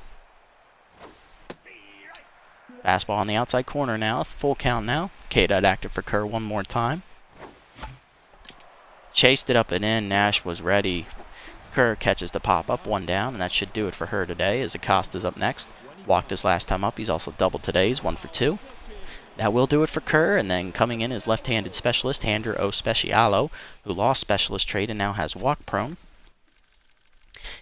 Fastball on the outside corner now, full count now. K-Dot active for Kerr 1 more time. Chased it up and in, Nash was ready. Kerr catches the pop-up, 1 down, and that should do it for her today as Acosta's up next. Walked his last time up, he's also doubled today, he's 1 for 2. That will do it for Kerr, and then coming in is left-handed specialist, Andrew O. Specialo, who lost specialist trait and now has walk prone.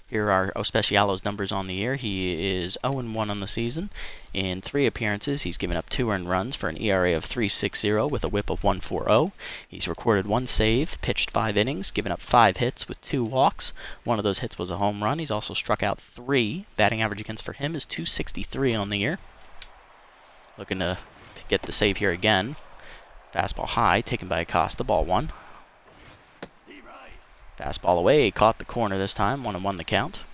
Here are O. Specialo's numbers on the year. He is 0-1 on the season. In 3 appearances, he's given up 2 earned runs for an ERA of 3.60 with a whip of 1.40. He's recorded 1 save, pitched 5 innings, given up 5 hits with 2 walks. One of those hits was a home run. He's also struck out 3. Batting average against for him is 263 on the year. Looking to get the save here again. Fastball high, taken by Acosta, ball 1. Fastball away, caught the corner this time, 1-1 the count.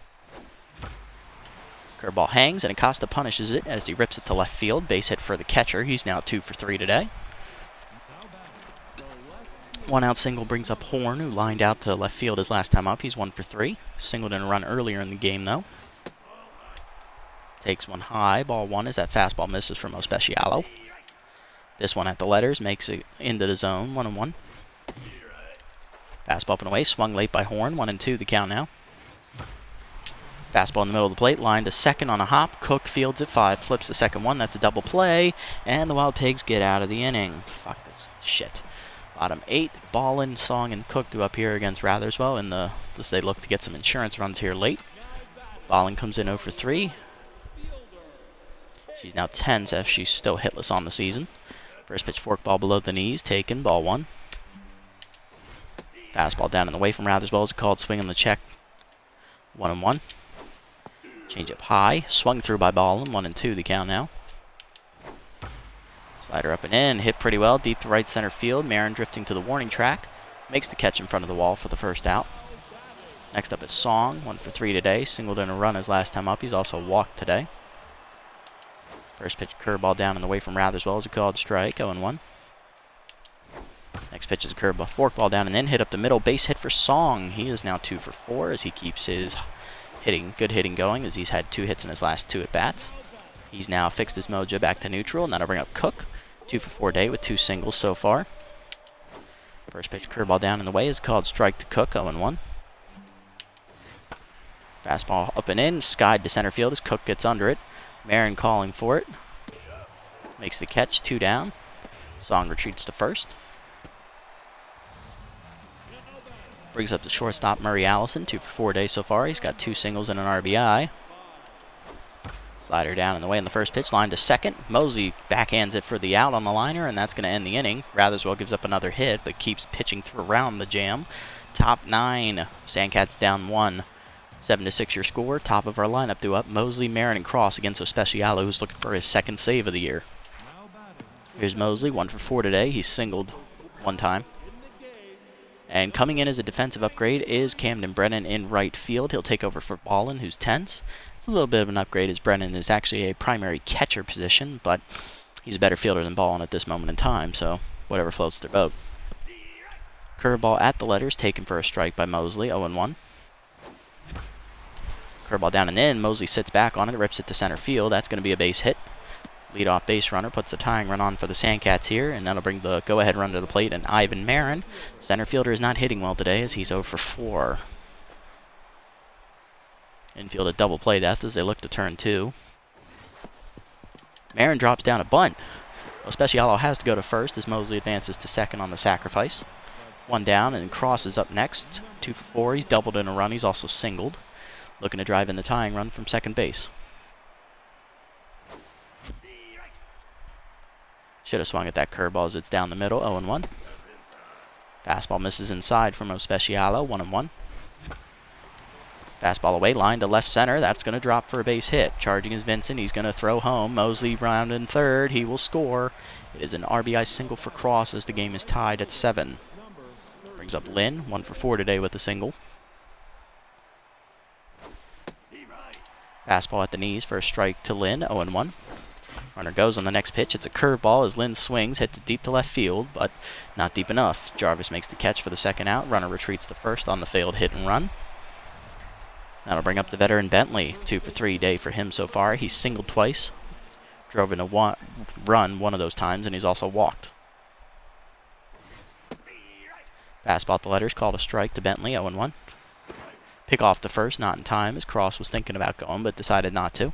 Curveball hangs, and Acosta punishes it as he rips it to left field. Base hit for the catcher. He's now 2 for 3 today. 1 out single brings up Horn, who lined out to left field his last time up. He's 1 for 3. Singled in a run earlier in the game, though. Takes one high, ball 1 as that fastball misses from Ospecialo. This one at the letters makes it into the zone, 1-1. Fastball up and away, swung late by Horn, 1-2 the count now. Fastball in the middle of the plate, line to second on a hop. Cook fields at 5, flips the second one. That's a double play, and the Wild Pigs get out of the inning. Fuck this shit. Bottom 8, Ballin, Song, and Cook do up here against Ratherswell as they look to get some insurance runs here late. Ballin comes in 0 for 3. She's now 10, so she's still hitless on the season. First pitch forkball below the knees, taken, ball 1. Fastball down and away from Ratherswell is a called swing on the check. 1-1. Change up high, swung through by Ballin, 1-2 the count now. Slider up and in, hit pretty well, deep to right center field. Marin drifting to the warning track. Makes the catch in front of the wall for the first out. Next up is Song, 1 for 3 today. Singled in a run his last time up. He's also walked today. First pitch curveball down and away from Ratherswell is a called strike, 0-1. Next pitch is a curveball, forkball down and in, hit up the middle, base hit for Song. He is now 2 for 4 as he keeps his good hitting going, as he's had 2 hits in his last 2 at-bats. He's now fixed his mojo back to neutral, and that'll bring up Cook. 2 for 4 day with 2 singles so far. First pitch curveball down in the way is called strike to Cook, 0-1. Fastball up and in, skied to center field as Cook gets under it. Marin calling for it. Makes the catch, 2 down. Song retreats to first. Brings up the shortstop Murray Allison, 2 for 4 days so far. He's got 2 singles and an RBI. Slider down in the way in the first pitch, line to second. Mosley backhands it for the out on the liner, and that's going to end the inning. Ratherswell gives up another hit, but keeps pitching through around the jam. Top 9, Sandcats down 1. 7-6 your score. Top of our lineup due up Mosley, Marin, and Cross against Ospecialo, who's looking for his 2nd save of the year. Here's Mosley, 1 for 4 today. He's singled 1 time. And coming in as a defensive upgrade is Camden Brennan in right field. He'll take over for Ballin, who's tense. It's a little bit of an upgrade as Brennan is actually a primary catcher position, but he's a better fielder than Ballin at this moment in time, so whatever floats their boat. Curveball at the letters, taken for a strike by Mosley, 0-1. Curveball down and in. Mosley sits back on it, rips it to center field. That's going to be a base hit. Leadoff base runner puts the tying run on for the Sandcats here, and that'll bring the go-ahead run to the plate. And Ivan Marin, center fielder, is not hitting well today as he's 0 for 4. Infield a double play death as they look to turn 2. Marin drops down a bunt. Ospecialo has to go to first as Mosley advances to second on the sacrifice. 1 down, and Cross is up next. 2 for 4. He's doubled in a run. He's also singled. Looking to drive in the tying run from second base. Should have swung at that curveball as it's down the middle, 0-1. Fastball misses inside from Ospecialo, 1-1. Fastball away, line to left center. That's going to drop for a base hit. Charging is Vincent. He's going to throw home. Mosley round in third. He will score. It is an RBI single for Cross as the game is tied at 7. Brings up Lynn, 1 for 4 today with a single. Fastball at the knees for a strike to Lynn, 0-1. Runner goes on the next pitch. It's a curveball as Lynn swings, hits it deep to left field, but not deep enough. Jarvis makes the catch for the 2nd out. Runner retreats to first on the failed hit and run. That'll bring up the veteran Bentley. 2 for 3 day for him so far. He's singled twice. Drove in a run one of those times, and he's also walked. Fastball at the letters, called a strike to Bentley, 0-1. Pick off to first, not in time, as Cross was thinking about going, but decided not to.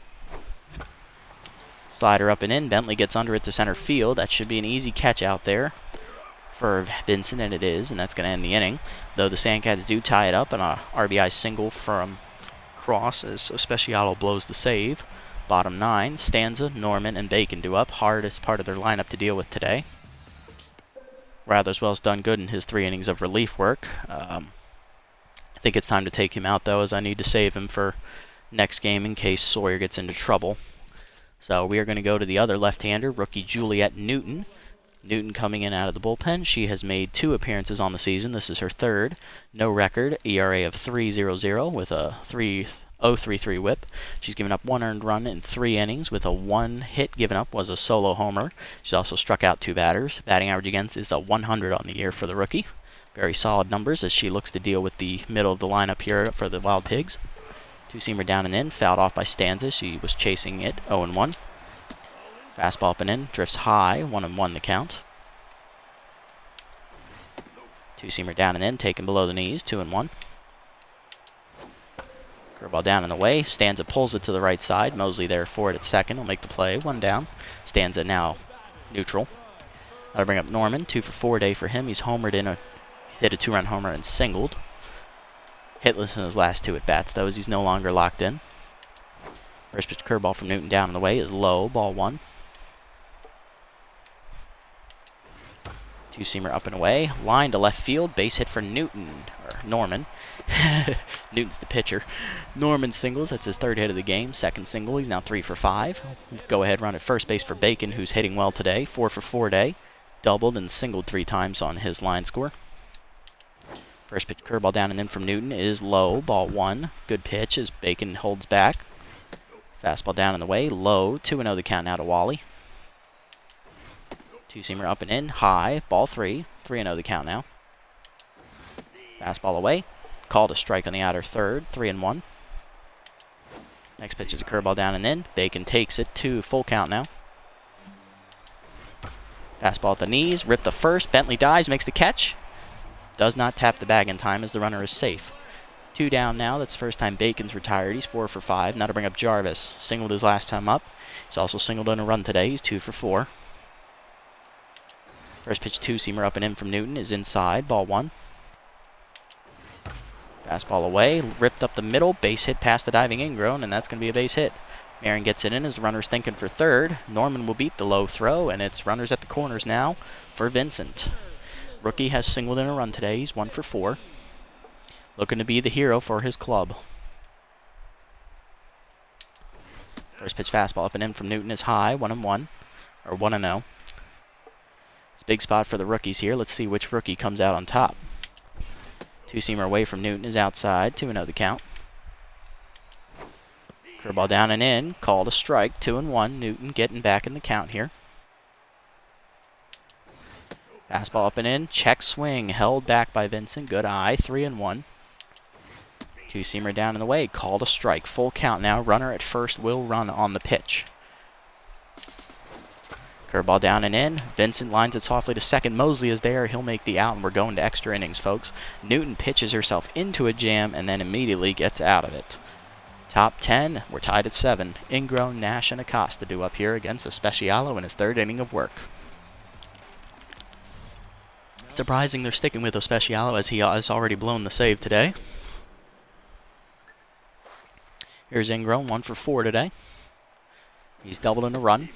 Slider up and in. Bentley gets under it to center field. That should be an easy catch out there for Vincent, and it is, and that's going to end the inning. Though the Sandcats do tie it up, and a RBI single from Cross as Ospecialo blows the save. Bottom 9, Stanza, Norman, and Bacon do up. Hardest part of their lineup to deal with today. Ratherswell's done good in his 3 innings of relief work. I think it's time to take him out, though, as I need to save him for next game in case Sawyer gets into trouble. So we are going to go to the other left-hander, rookie Juliet Newton. Newton coming in out of the bullpen. She has made 2 appearances on the season. This is her 3rd. No record, ERA of 3.00 with a 3.033 whip. She's given up 1 earned run in 3 innings with a 1 hit given up was a solo homer. She's also struck out 2 batters. Batting average against is a 100 on the year for the rookie. Very solid numbers as she looks to deal with the middle of the lineup here for the Wild Pigs. 2-seamer down and in, fouled off by Stanza. She was chasing it, 0-1. Fastball up and in, drifts high, 1-1 the count. 2-seamer down and in, taken below the knees, 2-1. Curveball down and away. Stanza pulls it to the right side. Mosley there for it at second. Will make the play, 1 down. Stanza now neutral. That'll bring up Norman, 2 for 4 day for him. He's homered hit a 2-run homer and singled. Hitless in his last 2 at-bats, though, as he's no longer locked in. First pitch curveball from Newton down and away is low, ball 1. 2-seamer up and away. Line to left field, base hit for Newton. Or Norman. Newton's the pitcher. Norman singles. That's his third hit of the game. Second single. He's now 3 for 5. Go ahead run at first base for Bacon, who's hitting well today. 4 for 4 day. Doubled and singled 3 times on his line score. First pitch curveball down and in from Newton is low. Ball 1. Good pitch as Bacon holds back. Fastball down and away. Low. 2-0 the count now to Wally. Two-seamer up and in. High. Ball 3. 3-0 the count now. Fastball away. Called a strike on the outer third. 3-1. Next pitch is a curveball down and in. Bacon takes it. 2 full count now. Fastball at the knees. Ripped the first. Bentley dives. Makes the catch. Does not tap the bag in time as the runner is safe. 2 down now. That's the first time Bacon's retired. He's 4 for 5. Now to bring up Jarvis. Singled his last time up. He's also singled in a run today. He's 2 for 4. First pitch two-seamer up and in from Newton is inside. Ball 1. Fastball away. Ripped up the middle. Base hit past the diving ingrown, and that's going to be a base hit. Marin gets it in as the runner's thinking for third. Norman will beat the low throw, and it's runners at the corners now for Vincent. Rookie has singled in a run today. He's 1 for 4. Looking to be the hero for his club. First pitch fastball up and in from Newton is high. 1-1. Or 1-0. It's a big spot for the rookies here. Let's see which rookie comes out on top. Two-seamer away from Newton is outside. 2-0 the count. Curveball down and in. Called a strike. 2-1. Newton getting back in the count here. Fastball up and in. Check swing. Held back by Vincent. Good eye. 3-1. Two-seamer down and away. Called a strike. Full count now. Runner at first will run on the pitch. Curveball down and in. Vincent lines it softly to second. Mosley is there. He'll make the out, and we're going to extra innings, folks. Newton pitches herself into a jam and then immediately gets out of it. Top 10. We're tied at 7. Ingrown, Nash, and Acosta due up here against Especialo in his third inning of work. Surprising they're sticking with Especialo as he has already blown the save today. Here's Ingrown, 1 for 4 today. He's doubled in a run.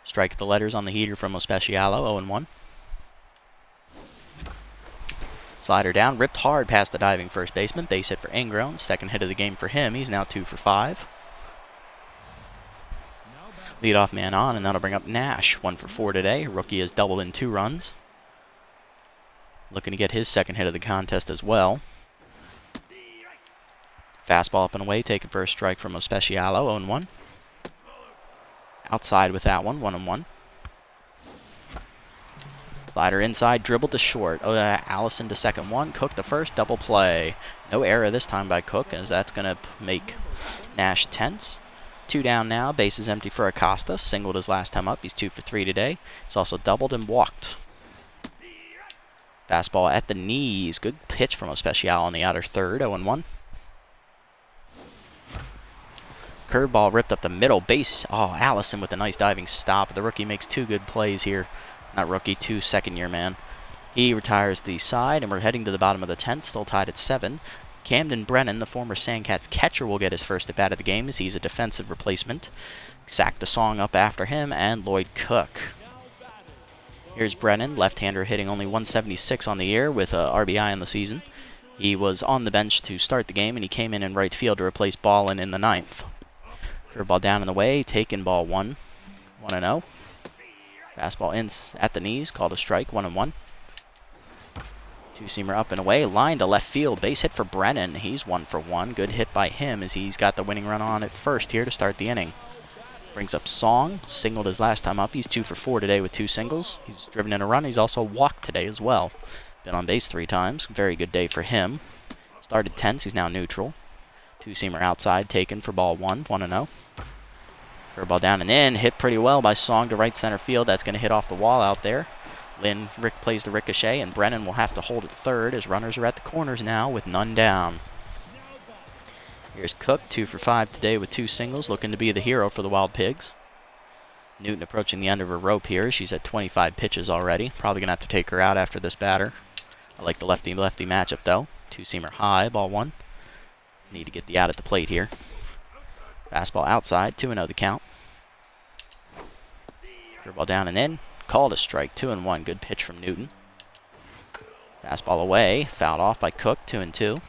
Strike at the letters on the heater from Especialo, 0-1. Slider down, ripped hard past the diving first baseman. Base hit for Ingrown. Second hit of the game for him. He's now 2 for 5. Leadoff man on, and that'll bring up Nash, 1 for 4 today. Rookie has doubled in 2 runs. Looking to get his second hit of the contest as well. Fastball up and away, taken for a strike from Especialo, 0-1. Outside with that one, 1-1. Slider inside, dribbled to short. Allison to second one, Cook to first, double play. No error this time by Cook, as that's going to make Nash tense. 2 down now, base is empty for Acosta. Singled his last time up, he's 2 for 3 today. He's also doubled and walked. Fastball at the knees. Good pitch from Especial on the outer third. 0-1. Curveball ripped up the middle. Base. Oh, Allison with a nice diving stop. The rookie makes 2 good plays here. Not rookie, 2 second-year man. He retires the side, and we're heading to the bottom of the 10th. Still tied at 7. Camden Brennan, the former Sandcats catcher, will get his first at-bat of the game as he's a defensive replacement. Sacked a song up after him, and Lloyd Cook. Here's Brennan, left-hander hitting only 176 on the year with a RBI in the season. He was on the bench to start the game, and he came in right field to replace Ballin in the 9th. Curveball down and away, taken ball 1. 1-0. Fastball in at the knees, called a strike, 1-1. Two-seamer up and away, line to left field, base hit for Brennan. He's 1 for 1. Good hit by him as he's got the winning run on at first here to start the inning. Brings up Song, singled his last time up. He's 2 for 4 today with 2 singles. He's driven in a run. He's also walked today as well. Been on base 3 times. Very good day for him. Started tense. He's now neutral. Two-seamer outside, taken for ball 1. 1-0. Curveball down and in. Hit pretty well by Song to right center field. That's going to hit off the wall out there. Rick plays the ricochet, and Brennan will have to hold at third as runners are at the corners now with none down. Here's Cook, 2 for 5 today with 2 singles, looking to be the hero for the Wild Pigs. Newton approaching the end of her rope here. She's at 25 pitches already. Probably going to have to take her out after this batter. I like the lefty-lefty matchup, though. Two-seamer high, ball 1. Need to get the out at the plate here. Fastball outside, 2-0 the count. Curveball down and in. Called a strike, 2-1. Good pitch from Newton. Fastball away, fouled off by Cook, 2-2.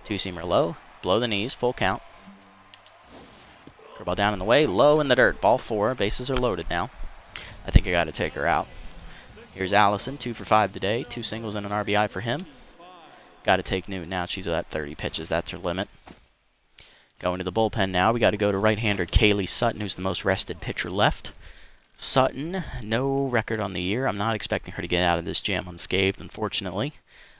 Two-seamer low, below the knees, full count. Curveball down in the way, low in the dirt, ball 4, bases are loaded now. I think I got to take her out. Here's Allison, 2 for 5 today, 2 singles and an RBI for him. Got to take Newton out, she's at 30 pitches, that's her limit. Going to the bullpen now, we got to go to right-hander Kaylee Sutton, who's the most rested pitcher left. Sutton, no record on the year. I'm not expecting her to get out of this jam unscathed, unfortunately.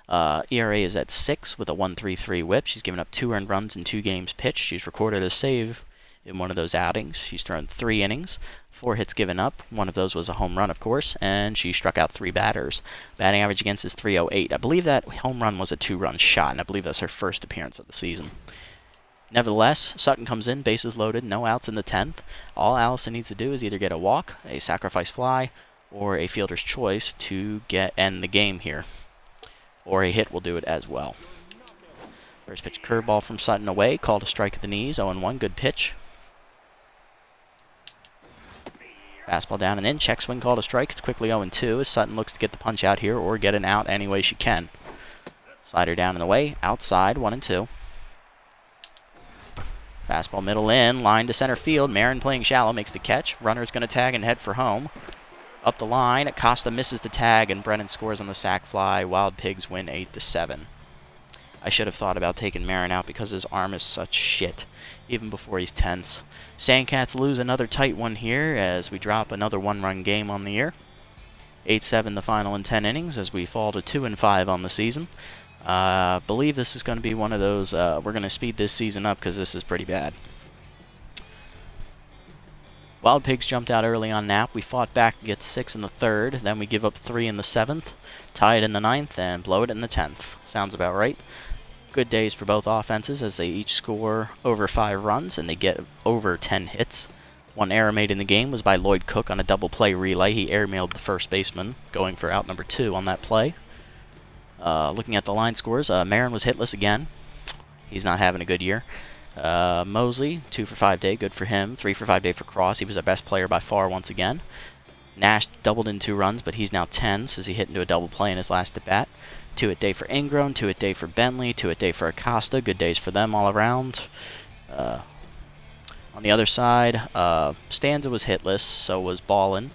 ERA is at 6 with a 1.33 whip. She's given up 2 earned runs in 2 games pitched. She's recorded a save in one of those outings. She's thrown 3 innings, 4 hits given up. One of those was a home run, of course, and she struck out 3 batters. Batting average against is .308. I believe that home run was a 2-run shot, and I believe that's her first appearance of the season. Nevertheless, Sutton comes in, bases loaded, no outs in the 10th. All Allison needs to do is either get a walk, a sacrifice fly, or a fielder's choice to end the game here. Or a hit will do it as well. First pitch curveball from Sutton away, called a strike at the knees, 0-1, good pitch. Fastball down and in, check swing called a strike, it's quickly 0-2 as Sutton looks to get the punch out here or get an out any way she can. Slider down and away, outside, 1-2. Fastball middle in, line to center field. Marin playing shallow, makes the catch. Runner's going to tag and head for home. Up the line, Acosta misses the tag, and Brennan scores on the sac fly. Wild Pigs win 8-7. I should have thought about taking Marin out because his arm is such shit, even before he's tense. Sandcats lose another tight one here as we drop another 1-run game on the year. 8-7 the final in 10 innings as we fall to 2-5 on the season. Believe this is going to be one of those, we're going to speed this season up because this is pretty bad. Wild Pigs jumped out early on Knapp. We fought back to get 6 in the 3rd. Then we give up 3 in the 7th, tie it in the 9th, and blow it in the 10th. Sounds about right. Good days for both offenses as they each score over 5 runs and they get over 10 hits. One error made in the game was by Lloyd Cook on a double play relay. He airmailed the first baseman, going for out number 2 on that play. Looking at the line scores, Marin was hitless again. He's not having a good year. Mosley, 2 for 5 day, good for him. 3 for 5 day for Cross. He was our best player by far once again. Nash doubled in 2 runs, but he's now 10 as he hit into a double play in his last at bat. 2 at day for Ingram, 2 at day for Bentley, 2 at day for Acosta. Good days for them all around. On the other side, Stanza was hitless, so was Ballin.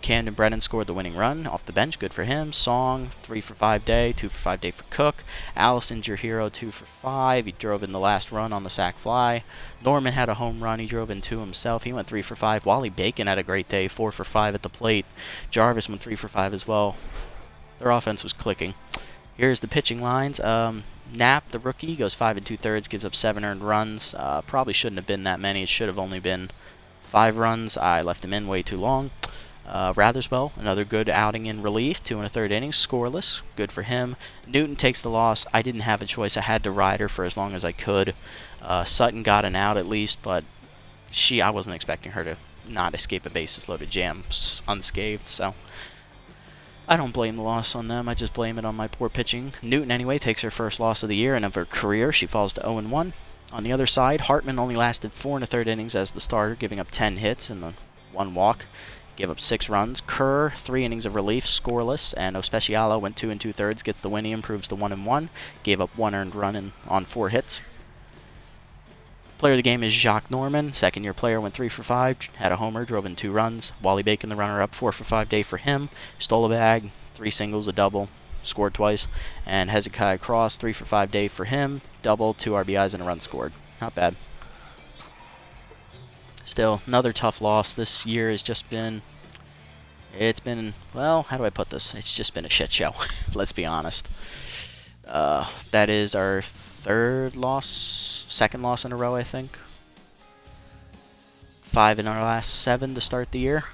Camden Brennan scored the winning run off the bench, good for him. Song, 3 for 5 day, 2 for 5 day for Cook. Allison's your hero, 2 for 5. He drove in the last run on the sac fly. Norman had a home run, he drove in 2 himself. He went 3 for 5. Wally Bacon had a great day, 4 for 5 at the plate. Jarvis went 3 for 5 as well. Their offense was clicking. Here's the pitching lines. Knapp, the rookie, goes 5 2/3, gives up 7 earned runs. Probably shouldn't have been that many. It should have only been 5 runs. I left him in way too long. Ratherswell, another good outing in relief, 2 1/3 innings, scoreless, good for him. Newton takes the loss. I didn't have a choice. I had to ride her for as long as I could. Sutton got an out at least, but I wasn't expecting her to not escape a bases-loaded jam unscathed, so I don't blame the loss on them. I just blame it on my poor pitching. Newton, anyway, takes her first loss of the year and of her career. She falls to 0-1. On the other side, Hartman only lasted 4 1/3 innings as the starter, giving up 10 hits and 1 walk. Gave up 6 runs. Kerr, 3 innings of relief, scoreless, and Ospecialo went 2 2/3, gets the win. He improves to 1-1. Gave up 1 earned run on 4 hits. Player of the game is Jacques Norman. Second-year player, went 3 for 5, had a homer, drove in 2 runs. Wally Bacon, the runner-up, 4 for 5 day for him. Stole a bag, 3 singles, a double, scored twice. And Hezekiah Cross, 3 for 5 day for him, double, 2 RBIs, and a run scored. Not bad. Still, another tough loss. This year has just been, well, how do I put this? It's just been a shit show. Let's be honest. That is our second loss in a row, I think. 5 in our last 7 to start the year.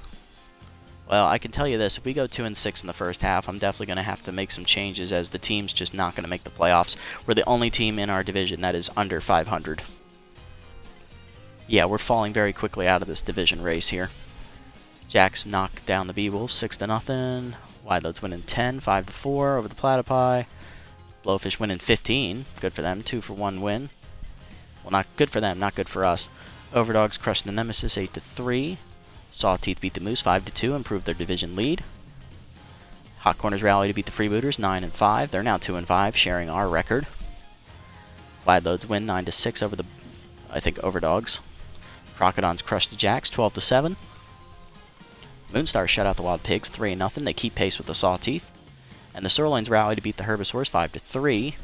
Well, I can tell you this, if we go 2-6 in the first half, I'm definitely going to have to make some changes as the team's just not going to make the playoffs. We're the only team in our division that is under 500. Yeah, we're falling very quickly out of this division race here. Jacks knocked down the B-Wolves 6-0. Wideload's winning 10, 5-4 over the Platypi. Blowfish winning 15. Good for them. 2 for 1 win. Well, not good for them, not good for us. Overdogs crushed the Nemesis 8-3. Sawteeth beat the Moose 5-2, improved their division lead. Hot Corners rally to beat the Freebooters 9-5. They're now 2-5, sharing our record. Wide Loads win 9-6 over the, I think, Overdogs. Crocodons crush the Jacks 12-7. Moonstars shut out the Wild Pigs 3-0. They keep pace with the Sawteeth. And the Sirloins rally to beat the Herbivores 5-3.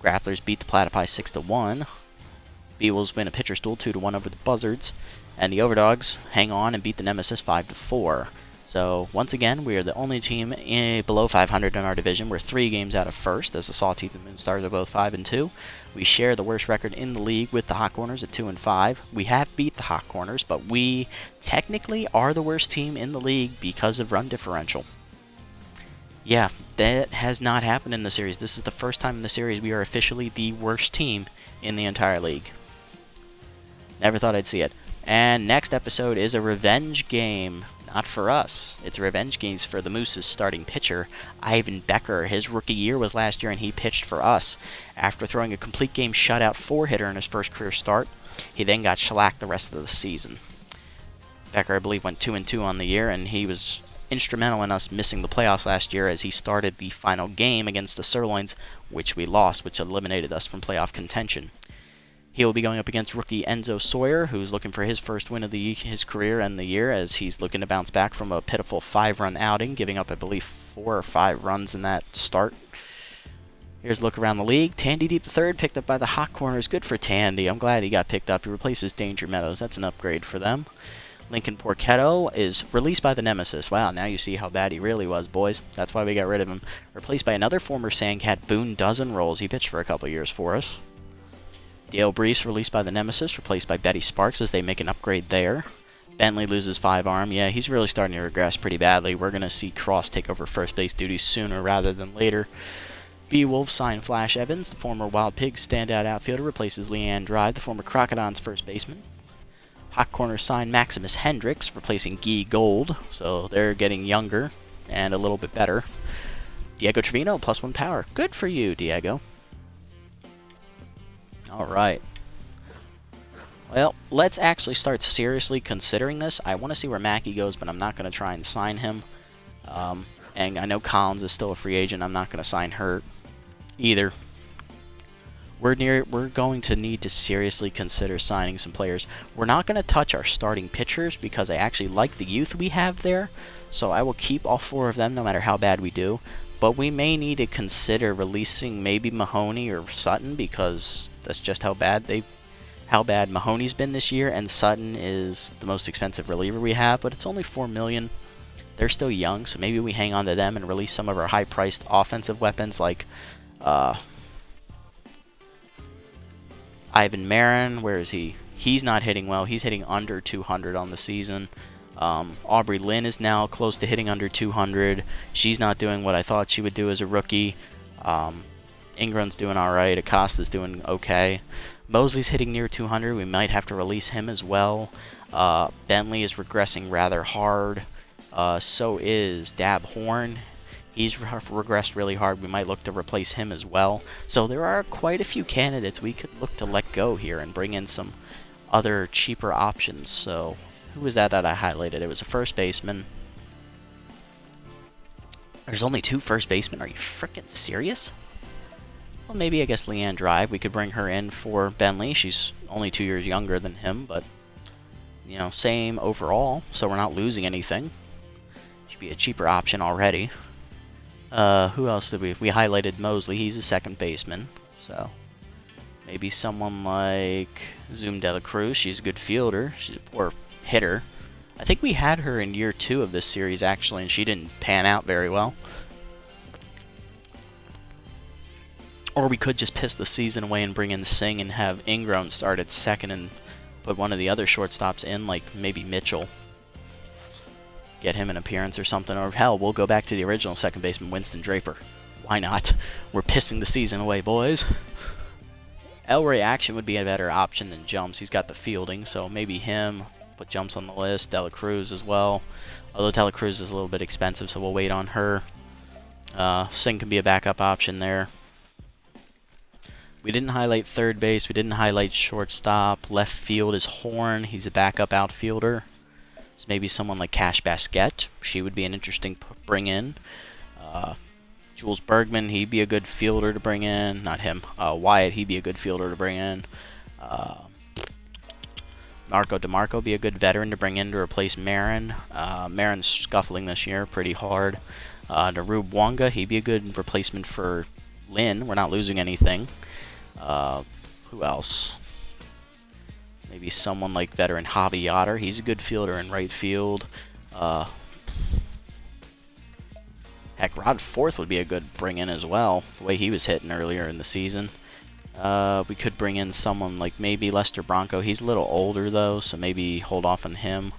Grapplers beat the Platypi 6-1. Beewolves win a pitcher stool 2-1 over the Buzzards. And the Overdogs hang on and beat the Nemesis 5-4. So, once again, we are the only team below 500 in our division. We're 3 games out of first, as the Sawteeth and Moonstars are both 5-2. We share the worst record in the league with the Hot Corners at 2-5. We have beat the Hot Corners, but we technically are the worst team in the league because of run differential. Yeah, that has not happened in the series. This is the first time in the series we are officially the worst team in the entire league. Never thought I'd see it. And next episode is a revenge game. Not for us. It's a revenge game for the Moose's starting pitcher, Ivan Becker. His rookie year was last year, and he pitched for us. After throwing a complete game shutout 4-hitter in his first career start, he then got shellacked the rest of the season. Becker, I believe, went 2-2 on the year, and he was instrumental in us missing the playoffs last year as he started the final game against the Sirloins, which we lost, which eliminated us from playoff contention. He will be going up against rookie Enzo Sawyer, who's looking for his first win of his career and the year, as he's looking to bounce back from a pitiful 5-run outing, giving up, I believe, 4 or 5 runs in that start. Here's a look around the league. Tandy Deep III picked up by the Hot Corners. Good for Tandy. I'm glad he got picked up. He replaces Danger Meadows. That's an upgrade for them. Lincoln Porchetto is released by the Nemesis. Wow, now you see how bad he really was, boys. That's why we got rid of him. Replaced by another former Sandcat, Boone Dozen Rolls. He pitched for a couple years for us. Dale Briefs released by the Nemesis, replaced by Betty Sparks as they make an upgrade there. Bentley loses 5-arm. Yeah, he's really starting to regress pretty badly. We're going to see Cross take over first base duties sooner rather than later. Beewolves sign Flash Evans, the former Wild Pigs standout outfielder, replaces Leanne Drive, the former Crocodons first baseman. Hot Corners sign Maximus Hendricks, replacing Guy Gold, so they're getting younger and a little bit better. Diego Trevino, +1 power. Good for you, Diego. Alright. Well, let's actually start seriously considering this. I want to see where Mackey goes, but I'm not going to try and sign him. And I know Collins is still a free agent. I'm not going to sign her either. We're going to need to seriously consider signing some players. We're not going to touch our starting pitchers because I actually like the youth we have there. So I will keep all 4 of them no matter how bad we do. But we may need to consider releasing maybe Mahoney or Sutton because that's just how bad Mahoney's been this year, and Sutton is the most expensive reliever we have, but it's only $4 million. They're still young, so maybe we hang on to them and release some of our high-priced offensive weapons like Ivan Marin. Where is he? He's not hitting well. He's hitting under 200 on the season. Aubrey Lynn is now close to hitting under 200. She's not doing what I thought she would do as a rookie. Ingram's doing alright. Acosta's doing okay. Mosley's hitting near 200. We might have to release him as well. Bentley is regressing rather hard. So is Dab Horn. He's regressed really hard. We might look to replace him as well. So there are quite a few candidates we could look to let go here and bring in some other cheaper options. So who was that I highlighted? It was a first baseman. There's only 2 first basemen. Are you freaking serious? Well, maybe I guess Leanne Drive. We could bring her in for Bentley. She's only 2 years younger than him, but you know, same overall. So we're not losing anything. Should be a cheaper option already. Who else did we highlighted Mosley. He's a second baseman. So maybe someone like Zoom Dela Cruz. She's a good fielder. She's a poor hitter. I think we had her in year 2 of this series actually, and she didn't pan out very well. Or we could just piss the season away and bring in Singh and have Ingram start at second and put one of the other shortstops in, like maybe Mitchell. Get him an appearance or something. Or hell, we'll go back to the original second baseman, Winston Draper. Why not? We're pissing the season away, boys. Elroy Action would be a better option than Jumps. He's got the fielding, so maybe him. Put Jumps on the list. Dela Cruz as well. Although Dela Cruz is a little bit expensive, so we'll wait on her. Singh can be a backup option there. We didn't highlight third base. We didn't highlight shortstop. Left field is Horn. He's a backup outfielder. So maybe someone like Cash Basquette. She would be an interesting bring in. Jules Bergman, he'd be a good fielder to bring in. Not him. Wyatt, he'd be a good fielder to bring in. Marco DeMarco be a good veteran to bring in to replace Marin. Marin's scuffling this year pretty hard. Narub Wonga, he'd be a good replacement for Lynn. We're not losing anything. Who else? Maybe someone like veteran Javi Yotter. He's a good fielder in right field. Heck, Rod Forth would be a good bring-in as well, the way he was hitting earlier in the season. We could bring in someone like maybe Lester Bronco. He's a little older, though, so maybe hold off on him.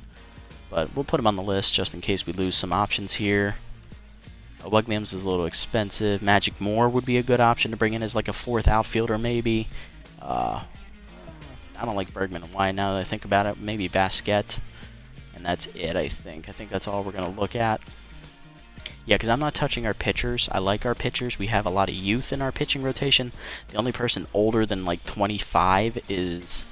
But we'll put him on the list just in case we lose some options here. Williams is a little expensive. Magic Moore would be a good option to bring in as like a fourth outfielder, maybe. I don't like Bergman and Wyatt now that I think about it. Maybe Basquette. And that's it, I think. I think that's all we're going to look at. Yeah, because I'm not touching our pitchers. I like our pitchers. We have a lot of youth in our pitching rotation. The only person older than like 25 is...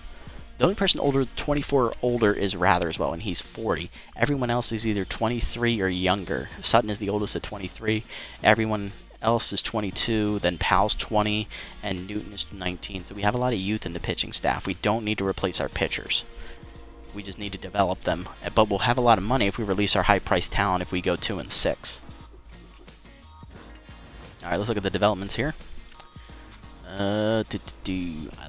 The only person older, 24 or older, is Ratherswell, and he's 40. Everyone else is either 23 or younger. Sutton is the oldest at 23. Everyone else is 22. Then Powell's 20, and Newton is 19. So we have a lot of youth in the pitching staff. We don't need to replace our pitchers. We just need to develop them. But we'll have a lot of money if we release our high-priced talent if we go 2 and 6. All right, let's look at the developments here. I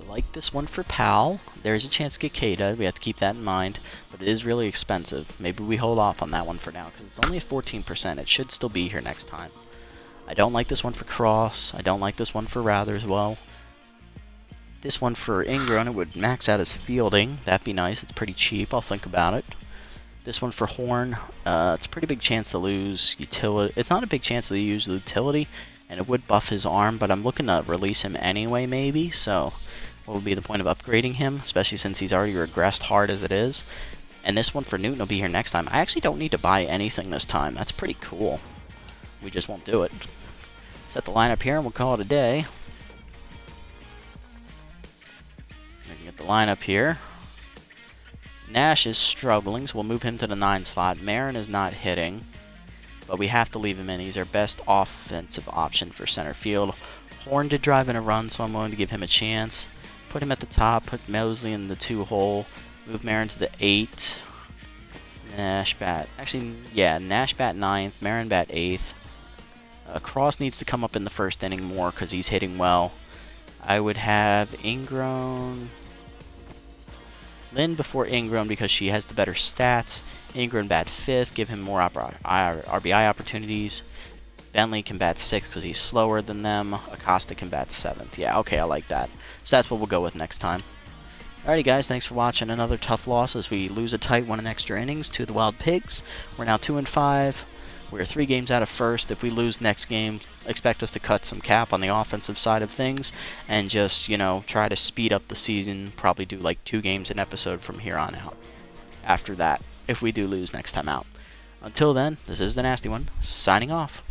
like this one for Powell. There's a chance to get Kada. We have to keep that in mind, but it is really expensive. Maybe we hold off on that one for now because it's only at 14%. It should still be here next time. I don't like this one for Cross. I don't like this one for Ratherswell. This one for Ingram, it would max out his fielding. That'd be nice. It's pretty cheap. I'll think about it. This one for Horn, it's a pretty big chance to lose utility. It's not a big chance to use utility, and it would buff his arm, but I'm looking to release him anyway, maybe. So what would be the point of upgrading him, especially since he's already regressed hard as it is? And this one for Newton will be here next time. I actually don't need to buy anything this time. That's pretty cool. We just won't do it. Set the lineup here, and we'll call it a day. We can get the lineup here. Nash is struggling, so we'll move him to the 9 slot. Marin is not hitting, but we have to leave him in. He's our best offensive option for center field. Horn did drive in a run, so I'm willing to give him a chance. Put him at the top, put Mosley in the 2 hole, move Marin to the 8. Nash bat. Actually, yeah, Nash bat 9th, Marin bat 8th. Cross needs to come up in the first inning more because he's hitting well. I would have Ingram... Lynn before Ingram because she has the better stats. Ingram bat 5th, give him more RBI opportunities. Bentley can bat 6th because he's slower than them. Acosta can bat 7th. Yeah, okay, I like that. So that's what we'll go with next time. Alrighty, guys, thanks for watching. Another tough loss as we lose a tight one in extra innings to the Wild Pigs. We're now 2 and 5. We're 3 games out of first. If we lose next game, expect us to cut some cap on the offensive side of things and just, you know, try to speed up the season. Probably do like 2 games an episode from here on out. After that, if we do lose next time out. Until then, this is the Nasty One, signing off.